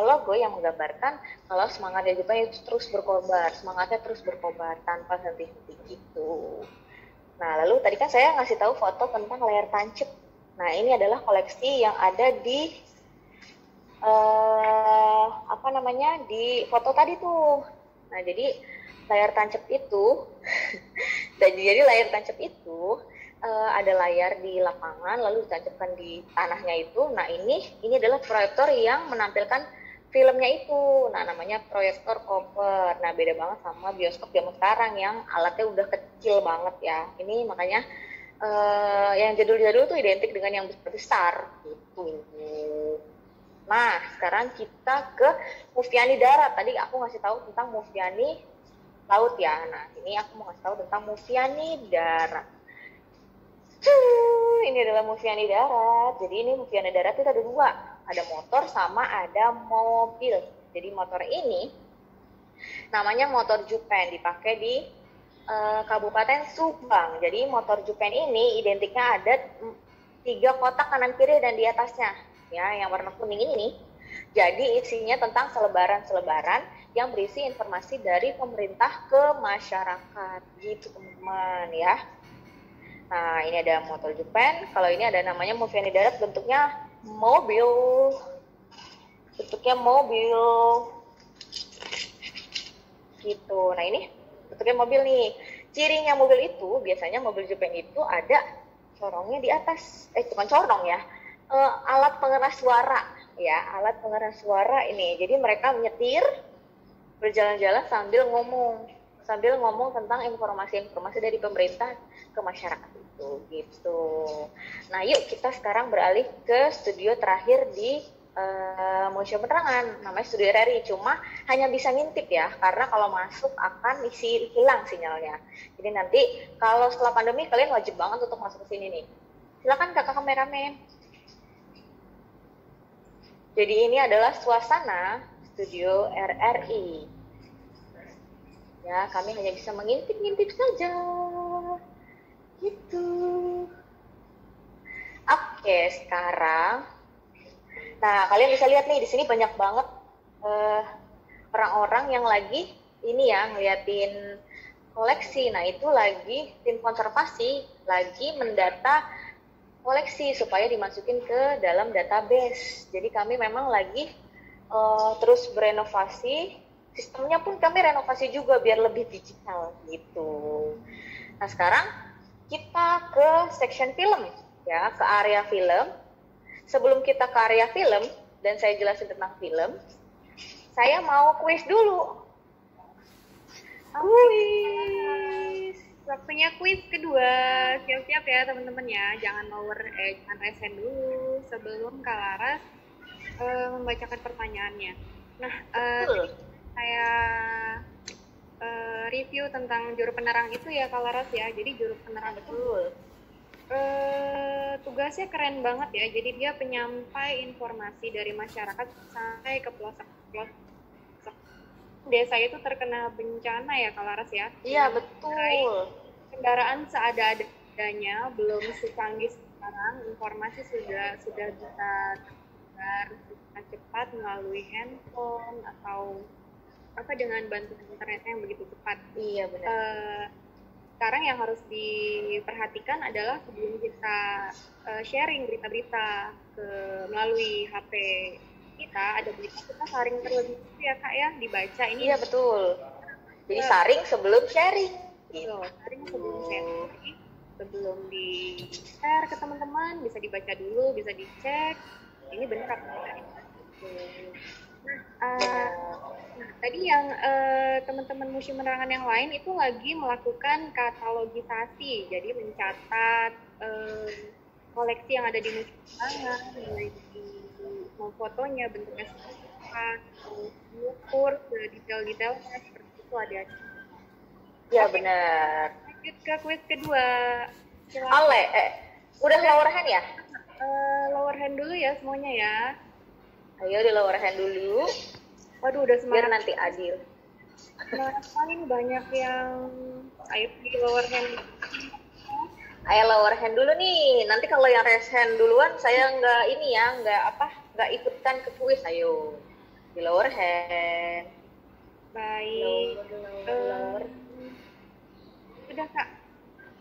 logo yang menggambarkan kalau semangat Jupen itu terus berkobar, semangatnya terus berkobar tanpa henti-henti gitu. Nah lalu tadi kan saya ngasih tahu foto tentang layar tancap. Nah ini adalah koleksi yang ada di di foto tadi tuh. Nah jadi layar tancap itu ada layar di lapangan lalu ditancapkan di tanahnya itu. Nah ini adalah proyektor yang menampilkan filmnya itu. Nah namanya proyektor Koper. Nah beda banget sama bioskop zaman sekarang yang alatnya udah kecil banget ya. Ini makanya yang jadul-jadul tuh identik dengan yang besar gitu. Nah sekarang kita ke Mufiani Darat. Tadi aku ngasih tahu tentang Mufiani Laut ya. Nah ini aku mau ngasih tahu tentang Mufiani Darat. Ini adalah Mufiani Darat. Jadi ini Mufiani Darat itu ada dua, ada motor sama ada mobil. Jadi motor ini namanya motor Jupen, dipakai di Kabupaten Subang. Jadi motor Jupen ini identiknya ada 3 kotak kanan kiri dan di atasnya ya, yang warna kuning ini. Jadi isinya tentang selebaran yang berisi informasi dari pemerintah ke masyarakat gitu teman-teman ya. Nah, ini ada MotoGP. Kalau ini ada namanya movie di darat, bentuknya mobil. Bentuknya mobil. Gitu. Nah, ini bentuknya mobil nih. Cirinya mobil itu, biasanya mobil Jepang itu ada corongnya di atas. Bukan corong ya. Alat pengeras suara. Ya, alat pengeras suara ini. Jadi mereka menyetir, berjalan-jalan sambil ngomong tentang informasi-informasi dari pemerintah ke masyarakat itu gitu. Nah, yuk kita sekarang beralih ke studio terakhir di Museum Penerangan, namanya Studio RRI. Cuma hanya bisa ngintip ya, karena kalau masuk akan hilang sinyalnya. Jadi nanti kalau setelah pandemi kalian wajib banget untuk masuk ke sini nih. Silakan kakak kameramen. Jadi ini adalah suasana Studio RRI. Ya, kami hanya bisa mengintip-ngintip saja. Gitu. Oke, sekarang. Nah, kalian bisa lihat nih, di sini banyak banget orang-orang yang lagi ini ya, ngeliatin koleksi. Nah, itu lagi tim konservasi, lagi mendata koleksi supaya dimasukin ke dalam database. Jadi kami memang lagi terus berenovasi. Sistemnya pun kami renovasi juga biar lebih digital gitu. Nah, sekarang kita ke section film ya, ke area film. Sebelum kita ke area film dan saya jelasin tentang film, saya mau kuis dulu. Kuis. Waktunya kuis kedua. Siap-siap ya teman-teman ya. Jangan jangan resen dulu sebelum Kak Laras membacakan pertanyaannya. Nah, saya review tentang juru penerang itu ya Kak Laras ya. Jadi juru penerang itu tugasnya keren banget ya. Jadi dia penyampai informasi dari masyarakat sampai ke pelosok-pelosok desa itu terkena bencana ya Kak Laras ya. Iya betul. Kendaraan seadanya belum secanggih sekarang. Informasi sudah bisa tersebar cepat melalui handphone atau dengan bantuan internet yang begitu cepat. Iya benar. Sekarang yang harus diperhatikan adalah sebelum kita sharing berita-berita melalui HP kita, ada berita kita saring terlebih dahulu ya Kak ya, dibaca ini. Iya betul. Jadi saring sebelum sharing. Gitu. Saring sebelum sharing, sebelum di share ke teman-teman, bisa dibaca dulu, bisa dicek. Ini benar apa enggak? Nah, tadi yang teman-teman Museum Penerangan yang lain itu lagi melakukan katalogisasi, jadi mencatat koleksi yang ada di Museum Penerangan, mulai mau fotonya, bentuknya seperti apa, mengukur detail-detailnya seperti itu ada. Ya benar. Lanjut ke kuis kedua. Udah lower hand ya? Lower hand dulu ya semuanya ya. Ayo di lower hand dulu. Waduh, udah semangat. Biar nanti adil. Nah, paling banyak yang ayo di lower hand. Ayo lower hand dulu nih. Nanti kalau yang raise hand duluan, saya nggak ikutkan ke kuis. Ayo di lower hand. Baik. Lower. Udah Kak.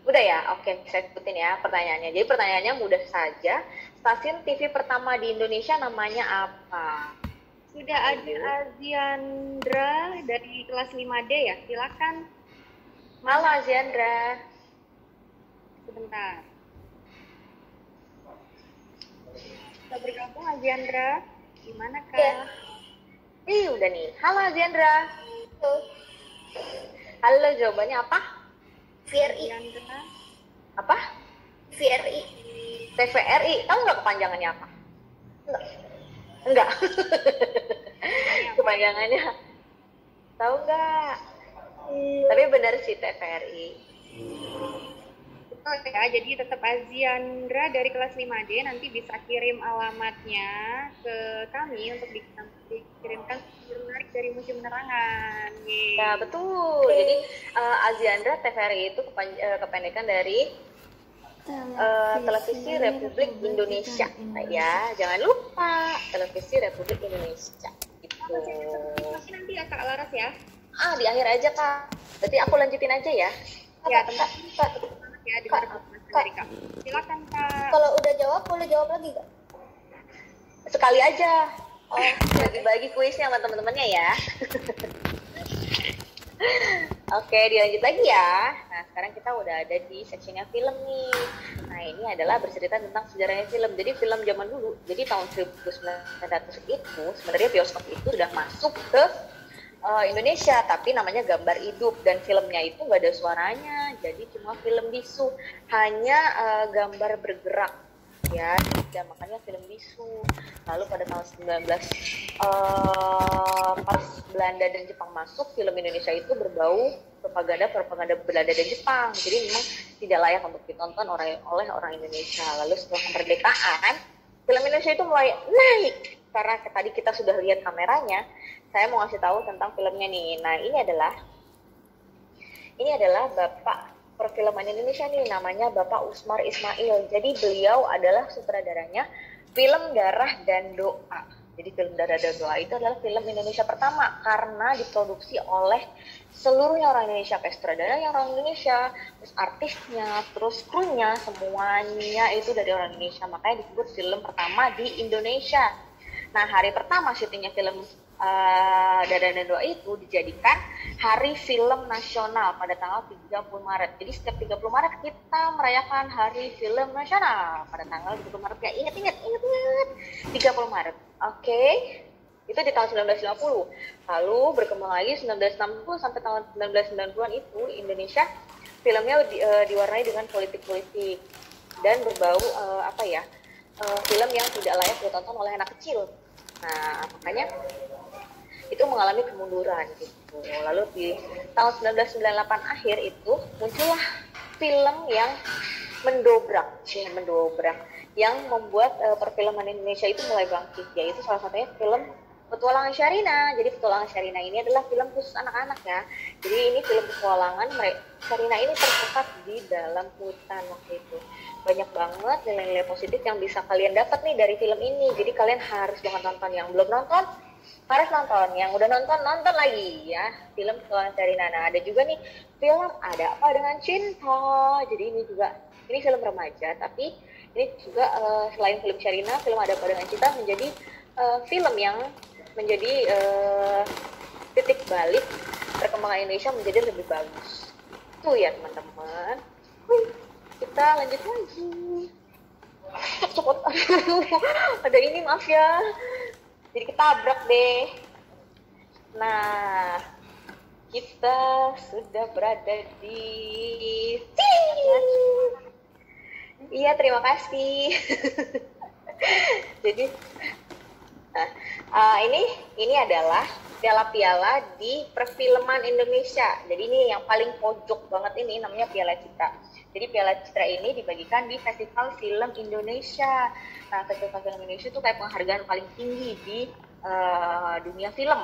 Udah ya, oke, saya sebutin ya pertanyaannya. Jadi pertanyaannya mudah saja. Stasiun TV pertama di Indonesia namanya apa? Sudah ada Aziandra dari kelas 5D ya, silakan. Halo Aziandra. Sebentar. Kita bergabung Aziandra. Gimana Kak? Ya. Udah nih. Halo Aziandra. Halo, jawabannya apa? VRI. Aziandra. Apa? VRI. TVRI. Tahu nggak kepanjangannya apa? Enggak. Kepanjangannya tahu nggak? Tapi benar sih TVRI. Betul ya, jadi tetap Aziandra dari kelas 5D nanti bisa kirim alamatnya ke kami untuk dikirimkan menarik dari Museum Penerangan. Ya betul. Jadi Aziandra TVRI itu kependekan dari Televisi Republik Indonesia. Nah, ya, jangan lupa Televisi Republik Indonesia. Gitu. Nanti ya Kak Laras ya. Di akhir aja Kak. Berarti aku lanjutin aja ya. Ya, Bentar. ya dengar penjelasan dari Kak. Silakan Kak. Kalau udah jawab, boleh jawab lagi Kak? Sekali aja. Oh, bagi-bagi kuisnya sama teman-temannya ya. Oke, dilanjut lagi ya. Nah, sekarang kita udah ada di sectionnya film nih. Nah, ini adalah bercerita tentang sejarahnya film. Jadi film zaman dulu, jadi tahun 1900 itu sebenarnya bioskop itu sudah masuk ke Indonesia, tapi namanya gambar hidup dan filmnya itu nggak ada suaranya, jadi cuma film bisu, hanya gambar bergerak ya, dan makanya film bisu. Lalu pada tahun 19 pas Belanda dan Jepang masuk, film Indonesia itu berbau propaganda Belanda dan Jepang, jadi memang tidak layak untuk ditonton oleh orang Indonesia. Lalu setelah kemerdekaan, film Indonesia itu mulai naik karena tadi kita sudah lihat kameranya. Saya mau ngasih tahu tentang filmnya nih. Nah, ini adalah Bapak perfilman Indonesia nih, namanya Bapak Usmar Ismail. Jadi beliau adalah sutradaranya film Darah dan Doa. Jadi film Darah dan Doa itu adalah film Indonesia pertama karena diproduksi oleh seluruhnya orang Indonesia, kayak sutradara yang orang Indonesia, terus artisnya, terus krunya, semuanya itu dari orang Indonesia. Makanya disebut film pertama di Indonesia. Nah, hari pertama syutingnya film Darah dan Doa itu dijadikan hari film nasional pada tanggal 30 Maret. Jadi setiap 30 Maret kita merayakan hari film nasional pada tanggal 30 Maret. Ya, ingat 30 Maret. Oke. Itu di tahun 1950. Lalu berkembang lagi 1960 sampai tahun 1990-an itu Indonesia filmnya diwarnai dengan politik-politik dan berbau film yang tidak layak ditonton oleh anak kecil. Nah, makanya itu mengalami kemunduran gitu. Lalu di tahun 1998 akhir itu muncullah film yang mendobrak yang membuat perfilman Indonesia itu mulai bangkit, yaitu salah satunya film Petualangan Sherina. Jadi Petualangan Sherina ini adalah film khusus anak-anak ya. Jadi ini film petualangan Sherina ini tersesat di dalam hutan waktu itu. Banyak banget nilai-nilai positif yang bisa kalian dapat nih dari film ini. Jadi kalian harus banget nonton. Yang belum nonton harus nonton, yang udah nonton lagi ya film Petualangan Sherina. Nah, ada juga nih film Ada Apa Dengan Cinta. Jadi ini film remaja, tapi ini juga selain film Sherina, film Ada Apa Dengan Cinta menjadi film yang menjadi titik balik perkembangan Indonesia menjadi lebih bagus. Itu ya teman-teman. Kita lanjut lagi. Cepet, ada ini maaf ya. Jadi ketabrak deh. Nah, kita sudah berada di iya, terima kasih. Jadi ini adalah piala-piala di perfilman Indonesia. Jadi ini yang paling pojok banget ini namanya Piala Citra. Jadi Piala Citra ini dibagikan di Festival Film Indonesia. Nah, Festival Film Indonesia itu kayak penghargaan paling tinggi di dunia film.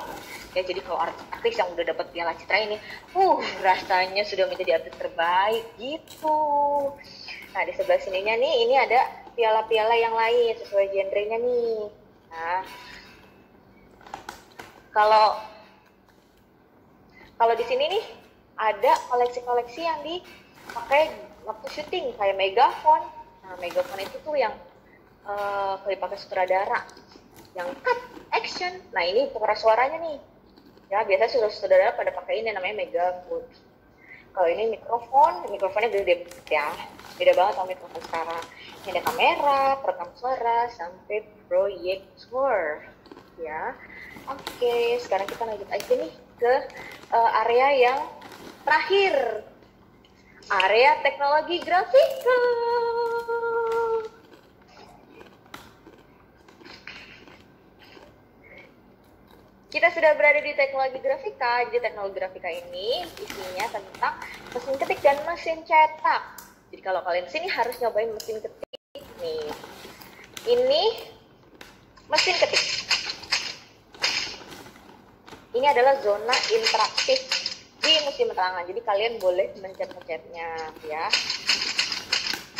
Ya, jadi kalau artis yang udah dapat Piala Citra ini, rasanya sudah menjadi artis terbaik gitu. Nah, di sebelah sininya nih, ini ada piala-piala yang lain sesuai genrenya nih. Nah, kalau di sini nih ada koleksi-koleksi yang dipakai waktu syuting kayak megafon. Nah, megafon itu tuh yang kalau dipakai sutradara, yang cut action. Nah, ini pengeras suaranya nih. Ya, biasanya sutradara pada pakai ini namanya megafon. Kalau ini mikrofonnya gede banget ya. Beda banget sama mikrofon sekarang. Ini ada kamera, perekam suara, sampai proyektor. Ya, oke. Sekarang kita lanjut aja nih ke area yang terakhir. Area teknologi grafika. Kita sudah berada di teknologi grafika. Jadi teknologi grafika ini isinya tentang mesin ketik dan mesin cetak. Jadi kalau kalian sini harus nyobain mesin ketik nih. Ini mesin ketik. Ini adalah zona interaktif di museum petualangan. Jadi kalian boleh mencet-mencetnya ya.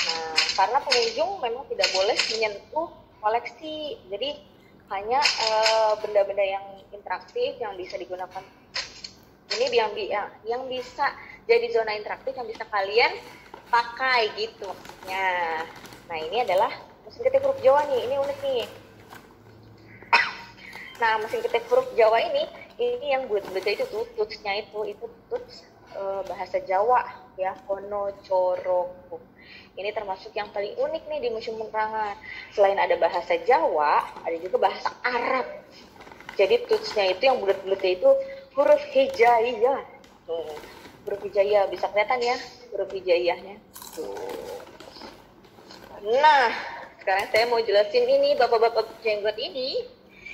Nah, karena pengunjung memang tidak boleh menyentuh koleksi. Jadi hanya benda-benda yang interaktif yang bisa digunakan. Ini yang bisa jadi zona interaktif yang bisa kalian pakai gitu maksudnya. Nah ini adalah mesin ketik huruf Jawa nih, ini unik nih. Nah mesin ketik huruf Jawa ini yang bulat-bulatnya itu tuh tutsnya itu tuts bahasa Jawa ya, kono coroko. Ini termasuk yang paling unik nih di Museum Penerangan. Selain ada bahasa Jawa, ada juga bahasa Arab. Jadi tutsnya itu yang bulat-bulatnya itu huruf hijaiyah. Huruf hijaiyah bisa kelihatan ya huruf hijaiyahnya. Nah, sekarang saya mau jelasin ini bapak-bapak jenggot ini.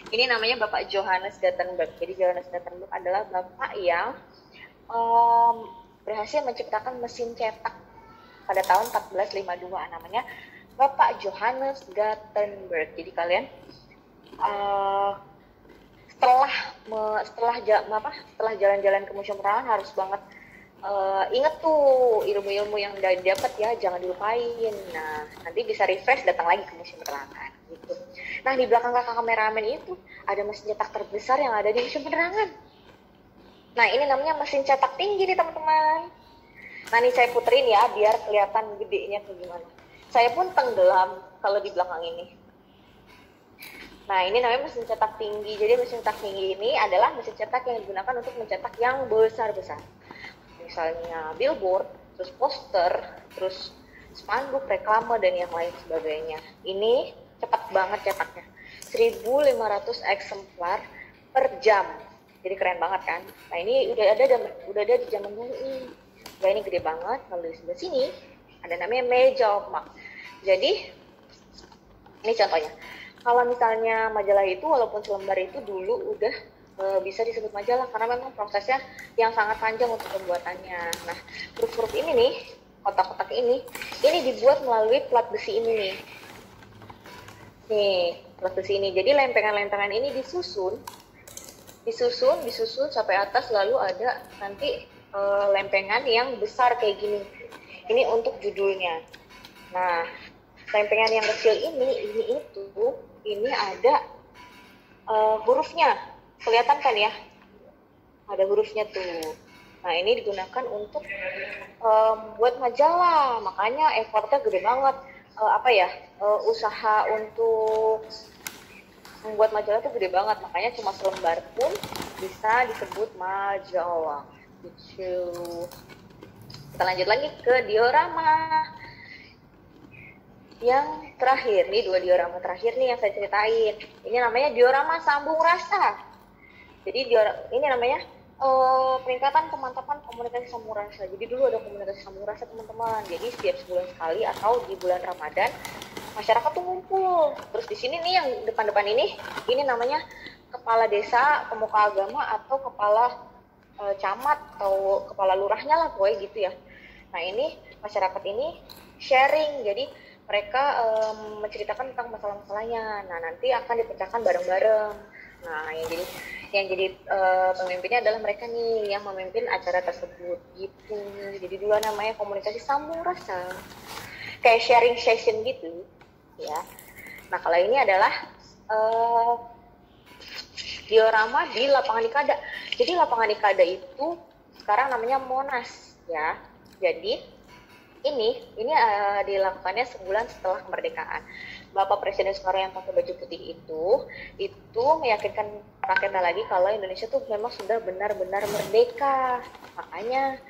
Ini namanya Bapak Johannes Gutenberg. Jadi Johannes Gutenberg adalah bapak yang berhasil menciptakan mesin cetak pada tahun 1452. Namanya Bapak Johannes Gutenberg. Jadi kalian setelah jalan-jalan ke Museum Penerangan harus banget inget tuh ilmu-ilmu yang udah dapat ya, jangan dilupain. Nah, nanti bisa refresh datang lagi ke Museum Penerangan gitu. Nah, di belakang kakak kameramen itu ada mesin cetak terbesar yang ada di Museum Penerangan. Nah, ini namanya mesin cetak tinggi nih teman-teman. Nah, ini saya puterin ya biar kelihatan gedenya kayak gimana. Saya pun tenggelam kalau di belakang ini. Nah, ini namanya mesin cetak tinggi. Jadi mesin cetak tinggi ini adalah mesin cetak yang digunakan untuk mencetak yang besar-besar. Misalnya billboard, terus poster, terus spanduk, reklame, dan yang lain sebagainya. Ini cepat banget cetaknya. 1.500 eksemplar per jam. Jadi keren banget kan? Nah, ini udah ada di zaman dulu ini. Ya, ini gede banget. Lalu di sebelah sini ada namanya meja omak. Jadi ini contohnya. Kalau misalnya majalah itu walaupun selembar itu dulu udah bisa disebut majalah karena memang prosesnya yang sangat panjang untuk pembuatannya. Nah, huruf-huruf ini nih, kotak-kotak ini dibuat melalui plat besi ini nih. Nih, plat besi ini. Jadi lempengan-lempengan ini disusun sampai atas, lalu ada nanti lempengan yang besar kayak gini. Ini untuk judulnya. Nah, lempengan yang kecil ini ada hurufnya. Kelihatan kan ya? Ada hurufnya tuh. Nah, ini digunakan untuk buat majalah. Makanya effortnya gede banget. Usaha untuk membuat majalah tuh gede banget. Makanya cuma selembar pun bisa disebut majalah. Gitu. Kita lanjut lagi ke diorama. Yang terakhir, nih 2 diorama terakhir nih yang saya ceritain. Ini namanya diorama sambung rasa. Jadi ini namanya peningkatan kemantapan komunikasi sambung rasa. Jadi dulu ada komunikasi sambung rasa teman-teman. Jadi setiap sebulan sekali atau di bulan Ramadan masyarakat tuh ngumpul. Terus di sini nih yang depan-depan ini namanya kepala desa, pemuka agama atau kepala camat atau kepala lurahnya lah pokoknya gitu ya. Nah, ini masyarakat ini sharing. Jadi mereka menceritakan tentang masalah-masalahnya. Nah, nanti akan dipecahkan bareng-bareng. Nah, yang jadi pemimpinnya adalah mereka nih yang memimpin acara tersebut gitu. Jadi dulu namanya komunikasi sambung rasa, kayak sharing session gitu ya. Nah, kalau ini adalah diorama di lapangan Ikada. Jadi lapangan Ikada itu sekarang namanya Monas ya. Jadi ini dilakukannya sebulan setelah kemerdekaan. Bapak Presiden Soekarno yang pakai baju putih itu meyakinkan rakyatnya lagi kalau Indonesia tuh memang sudah benar-benar merdeka. Makanya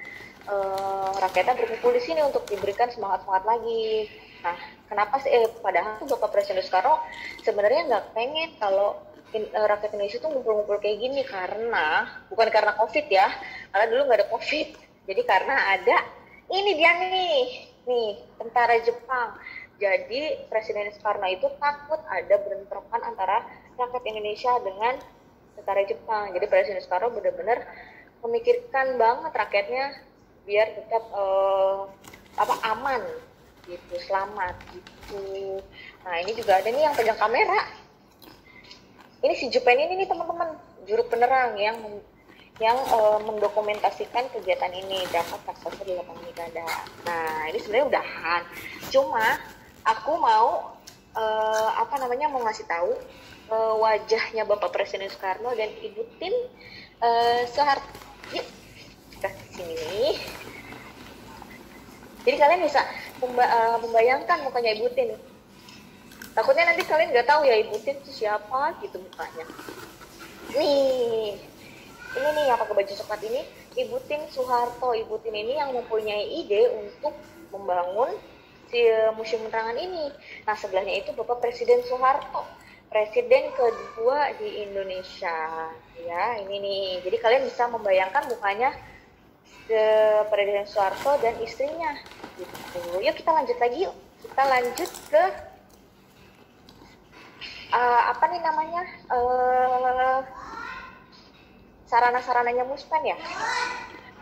rakyatnya berkumpul di sini untuk diberikan semangat-semangat lagi. Nah, kenapa sih? Padahal tuh Bapak Presiden Soekarno sebenarnya nggak pengen kalau rakyat Indonesia tuh ngumpul-ngumpul kayak gini bukan karena COVID ya, karena dulu nggak ada COVID. Jadi karena ada ini dia nih tentara Jepang. Jadi Presiden Soekarno itu takut ada bentrokan antara rakyat Indonesia dengan tentara Jepang. Jadi Presiden Soekarno benar-benar memikirkan banget rakyatnya biar tetap aman gitu, selamat gitu. Nah, ini juga ada nih yang pegang kamera. Ini si Jupen ini nih teman-teman, juru penerang yang mendokumentasikan kegiatan ini, dapat raksasa di lapangan Ikada. Nah, ini sebenarnya udahan. Cuma aku mau mau ngasih tahu wajahnya Bapak Presiden Soekarno dan Ibu Tien Soeharto. Kita sini. Jadi kalian bisa membayangkan mukanya Ibu Tin. Takutnya nanti kalian nggak tahu ya Ibu Tin itu siapa gitu mukanya. Nih, ini nih yang pakai baju coklat ini Ibu Tin Soeharto. Ibu Tin ini yang mempunyai ide untuk membangun si Museum Penerangan ini. Nah, sebelahnya itu Bapak Presiden Soeharto, presiden kedua di Indonesia. Ya, ini nih. Jadi kalian bisa membayangkan mukanya Presiden Soeharto dan istrinya. Gitu. Yuk kita lanjut lagi yuk. Kita lanjut ke apa nih namanya? Sarana-sarananya Muspen ya.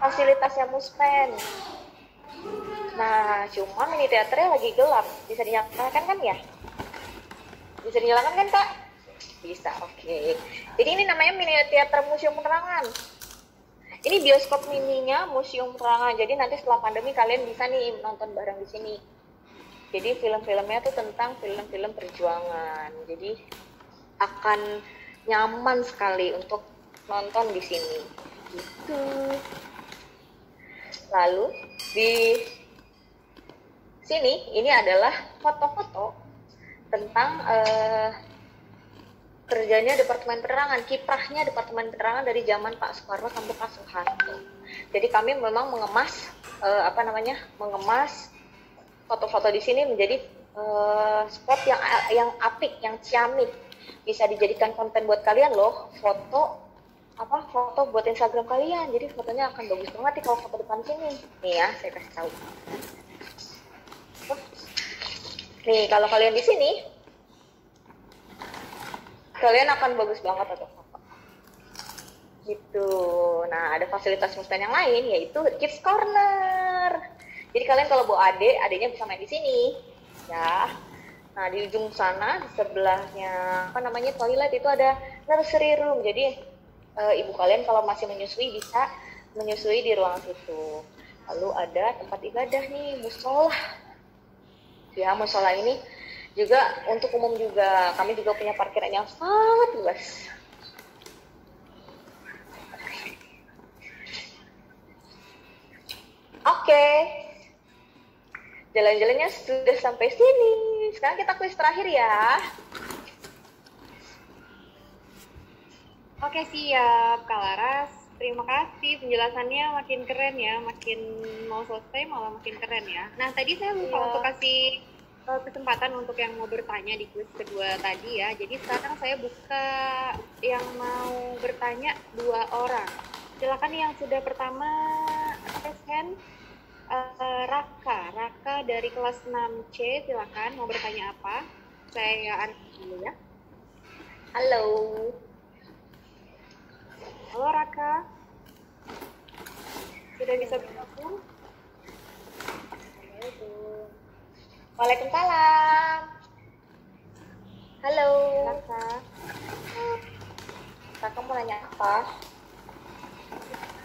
Fasilitasnya Muspen. Nah, cuma mini teaternya lagi gelap. Bisa dinyalakan kan ya? Bisa dinyalakan kan, Kak? Bisa, oke. Jadi ini namanya mini teater Museum Penerangan. Ini bioskop mininya Museum Penerangan. Jadi nanti setelah pandemi kalian bisa nih nonton bareng di sini. Jadi film-filmnya tuh tentang film-film perjuangan. Jadi akan nyaman sekali untuk nonton di sini. Gitu. Lalu di sini ini adalah foto-foto tentang kerjanya Departemen Penerangan, kiprahnya Departemen Penerangan dari zaman Pak Soekarno sampai Pak Soeharto. Jadi kami memang mengemas mengemas foto-foto di sini menjadi spot yang apik, yang ciamik. Bisa dijadikan konten buat kalian loh, foto buat Instagram kalian. Jadi fotonya akan bagus banget nih kalau foto depan sini. Nih ya, saya kasih tahu. Nih, kalau kalian di sini kalian akan bagus banget atau foto gitu. Nah, ada fasilitas Muspen yang lain yaitu Kids Corner. Jadi kalian kalau bawa adiknya bisa main di sini ya. Nah, di ujung sana di sebelahnya toilet itu ada nursery room. Jadi ibu kalian kalau masih menyusui bisa menyusui di ruang situ. Lalu ada tempat ibadah nih, musola ya. Musola ini juga untuk umum juga. Kami juga punya parkiran yang sangat luas. Oke. Jalan-jalannya sudah sampai sini. Sekarang kita kuis terakhir ya. Oke, siap Kak Laras. Terima kasih, penjelasannya makin keren ya, makin mau selesai malah makin keren ya. Nah, tadi saya lupa untuk kasih kesempatan untuk yang mau bertanya di kuis kedua tadi ya. Jadi sekarang saya buka yang mau bertanya 2 orang. Silakan yang sudah pertama raise hand. Raka dari kelas 6C, silakan mau bertanya apa? Saya unmute dulu ya. Halo. Halo Raka. Sudah bisa bergabung? Waalaikumsalam. Halo. Raka. Kakak mau nanya apa?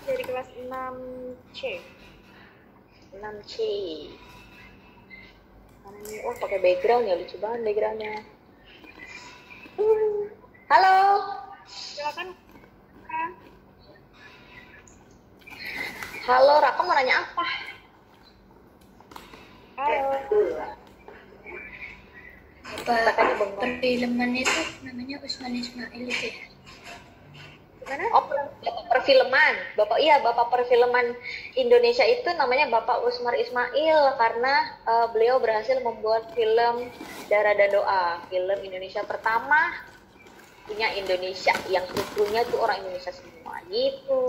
Dari kelas 6C. 6C. Mana nih? Oh, pakai background ya, lucu banget backgroundnya. Halo. Silakan. Raka. Halo, Raka mau nanya apa? Halo. Perfilman itu namanya Usman Ismail itu ya? Gimana? Oh, perfilman. Bapak perfilman Indonesia itu namanya Bapak Usmar Ismail karena beliau berhasil membuat film Darah dan Doa, film Indonesia pertama punya Indonesia yang krunya itu orang Indonesia semua gitu.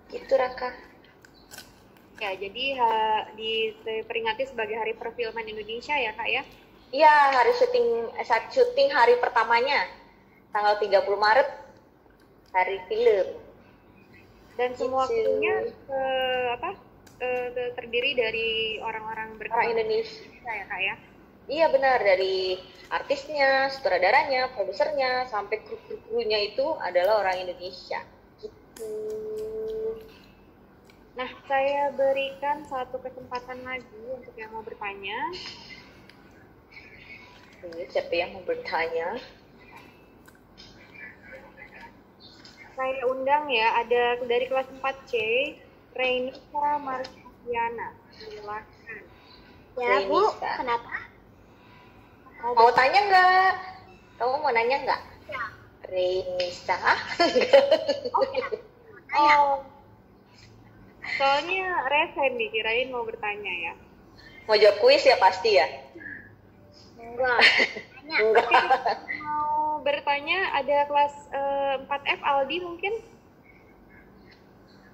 Gitu Raka. Ya, jadi diperingati sebagai Hari Perfilman Indonesia ya, Kak ya? Iya, saat syuting hari pertamanya tanggal 30 Maret hari film. Dan semua Gitu. krunya terdiri dari orang-orang Orang Indonesia. ya, Kak ya? Iya benar, dari artisnya, sutradaranya, produsernya, sampai kru-krunya itu adalah orang Indonesia. Gitu. Nah, saya berikan satu kesempatan lagi untuk yang mau bertanya. Siapa yang mau bertanya? Saya undang ya, ada dari kelas 4C, Reynisa Marsiana. Silakan. Ya, Bu. Renisa. Kenapa? Mau tanya nggak? Kamu mau nanya nggak? Ya. Renisa? Oh, kenapa? Oh. Soalnya resen dikirain mau bertanya ya. Mau jawab kuis ya pasti ya? Enggak. Tanya. Enggak. Mau bertanya ada kelas 4F Aldi mungkin?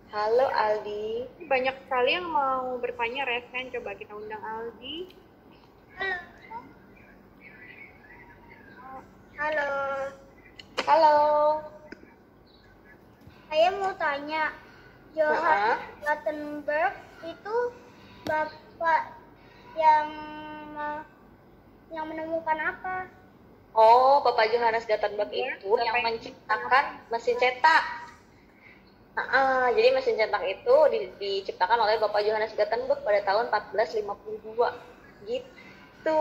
Halo Aldi. Banyak sekali yang mau bertanya resen. Coba kita undang Aldi. Halo. Halo. Saya mau tanya, Heeh. Johann Gutenberg itu bapak yang menemukan apa? Oh, Bapak Johannes Gutenberg itu yang menciptakan mesin cetak. Jadi mesin cetak itu diciptakan oleh Bapak Johannes Gutenberg pada tahun 1452. Gitu,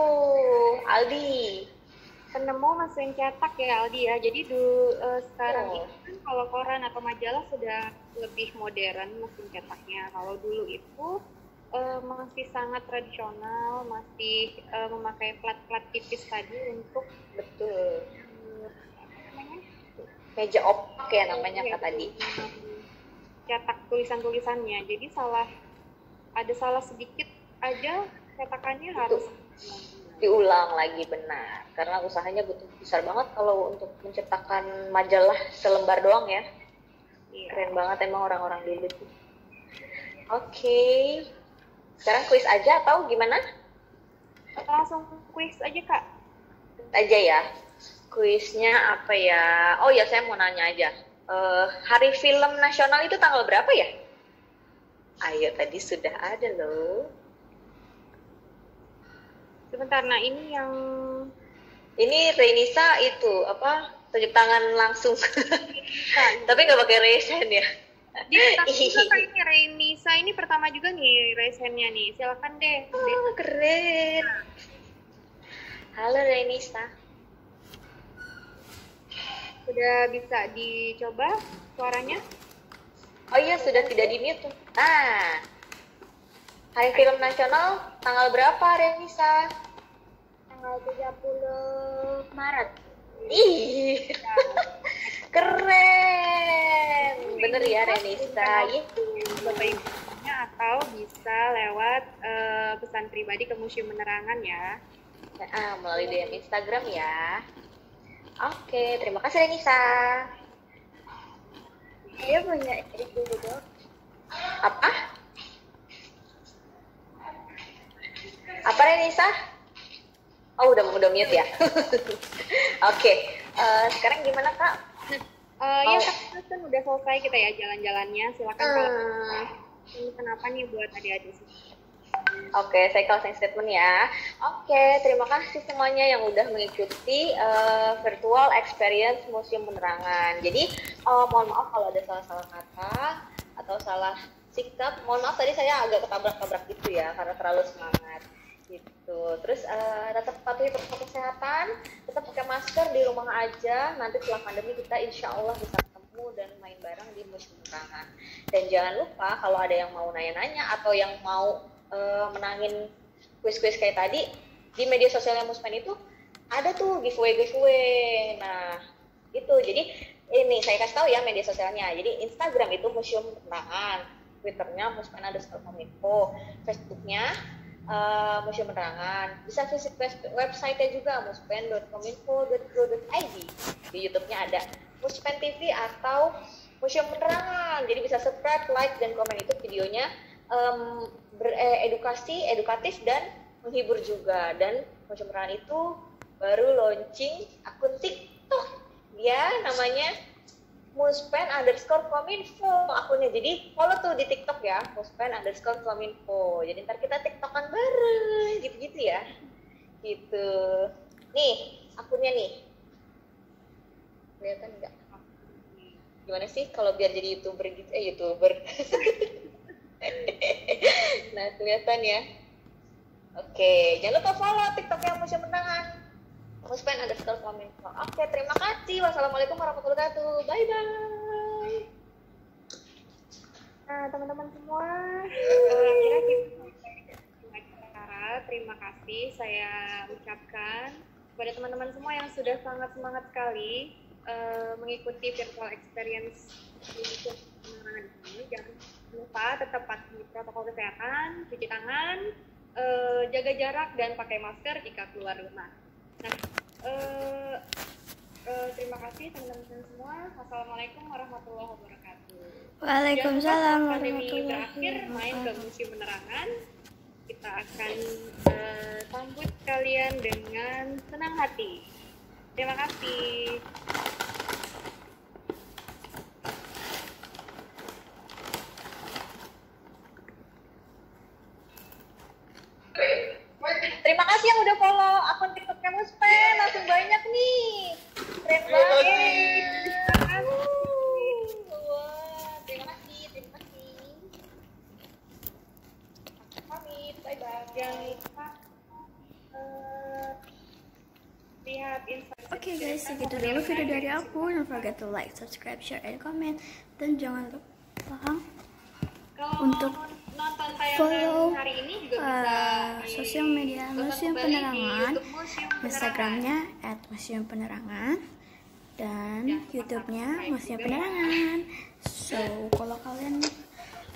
Aldi. Penemu mesin cetak ya Aldi ya. Jadi sekarang ini kan kalau koran atau majalah sudah lebih modern mesin cetaknya. Kalau dulu itu masih sangat tradisional, masih memakai plat-plat tipis tadi untuk Betul. apa namanya? Meja opak ya namanya kata tadi. Cetak tulisan-tulisannya. Jadi ada salah sedikit aja cetakannya harus Diulang lagi, benar. Karena usahanya butuh besar banget kalau untuk menciptakan majalah selembar doang ya. Iya. Keren banget emang orang-orang dulu tuh. Oke. Sekarang kuis aja atau gimana? Langsung kuis aja Kak. Aja ya. Kuisnya apa ya? Oh ya, saya mau nanya aja. Hari Film Nasional itu tanggal berapa ya? Ayo, tadi sudah ada loh. Sebentar, nah ini yang Ini Renisa itu apa? Tunjuk tangan langsung. Tapi nggak pakai resen ya. dia pertama juga Kak, ini Reynisa ini pertama juga nih resennya nih. Silakan deh. Oh, keren. Halo Renisa. Sudah bisa dicoba suaranya? Oh iya, sudah tidak di-mute tuh. Ah. Hari Film Nasional tanggal berapa, Renisa? Tanggal 30 Maret. Ih. Keren. Bener ya, Renisa. Bapak Ibunya atau bisa lewat pesan pribadi ke Museum Penerangan ya. Melalui DM Instagram ya. Oke, terima kasih Renisa. Saya punya itu dong. Apa? Apa Renisa? Oh, udah mute ya. Oke, sekarang gimana Kak? Ya Kak, kan udah selesai kita ya jalan-jalannya. Silakan kalau ini kenapa nih buat adik-adik sih? Oke, saya closing statement ya. Oke, terima kasih semuanya yang udah mengikuti virtual experience Museum Penerangan. Jadi, mohon maaf kalau ada salah-salah kata atau salah sikap. Mohon maaf tadi saya agak ketabrak-tabrak gitu ya, karena terlalu semangat gitu. Terus tetap patuhi protokol kesehatan, tetap pakai masker di rumah aja. Nanti setelah pandemi kita insya Allah bisa ketemu dan main bareng di Museum Penerangan. Dan jangan lupa kalau ada yang mau nanya-nanya atau yang mau menangin kuis-kuis kayak tadi di media sosialnya Muspen itu ada tuh giveaway. Nah itu jadi ini saya kasih tahu ya media sosialnya. Jadi Instagram itu Museum Penerangan, Twitternya muspen_kominfo, Facebooknya Museum Penerangan. Bisa visit website-nya juga muspen.kominfo.go.id. Di YouTube-nya ada Muspen TV atau Museum Penerangan. Jadi bisa subscribe, like, dan komen itu videonya edukatif dan menghibur juga. Dan Museum Penerangan itu baru launching akun TikTok, dia namanya muspen_kominfo akunnya. Jadi follow tuh di TikTok ya, muspen_kominfo. Jadi ntar kita TikTokan bareng gitu-gitu ya. Gitu. Nih akunnya nih, kelihatan nggak? Gimana sih kalau biar jadi youtuber gitu? Youtuber. Nah, kelihatan ya. Oke, jangan lupa follow TikToknya Museum Penerangan, muspen_kominfo. Oke, terima kasih. Wassalamualaikum warahmatullahi wabarakatuh. Bye bye. Nah, teman-teman semua, akhirnya kita acara. Terima kasih saya ucapkan kepada teman-teman semua yang sudah sangat semangat sekali mengikuti virtual experience untuk penerangan ini. Jangan lupa tetap patuhi protokol kesehatan, cuci tangan, jaga jarak dan pakai masker jika keluar rumah. Nah, terima kasih teman-teman semua. Wassalamualaikum warahmatullahi wabarakatuh. Waalaikumsalam Pandemi warahmatullahi berakhir, main ke wabarakatuh. museum penerangan. Kita akan sambut kalian dengan senang hati. Terima kasih. Terima kasih yang udah follow akun TikTok Kamus Pen, langsung banyak nih. Keren banget. Wah, terima kasih, terima kasih. Pamit, bye-bye. Jangan lupa lihat Instagram. Oke guys, segitu dulu video dari aku. Don't forget to like, subscribe, share, and comment. Dan jangan lupa Kalau untuk nonton tayangan follow hari ini juga bisa di sosial media tonton Museum kembali di Penerangan, YouTube Museum Penerangan. Instagramnya @museumpenerangan, dan Jangan lupa YouTube-nya subscribe Museum juga ya. Penerangan. So kalau kalian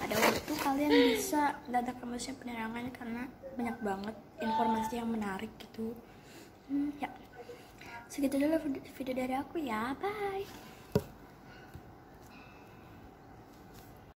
ada waktu, kalian bisa datang ke Museum Penerangan karena banyak banget informasi yang menarik gitu. Ya, segitu dulu video dari aku ya. Bye.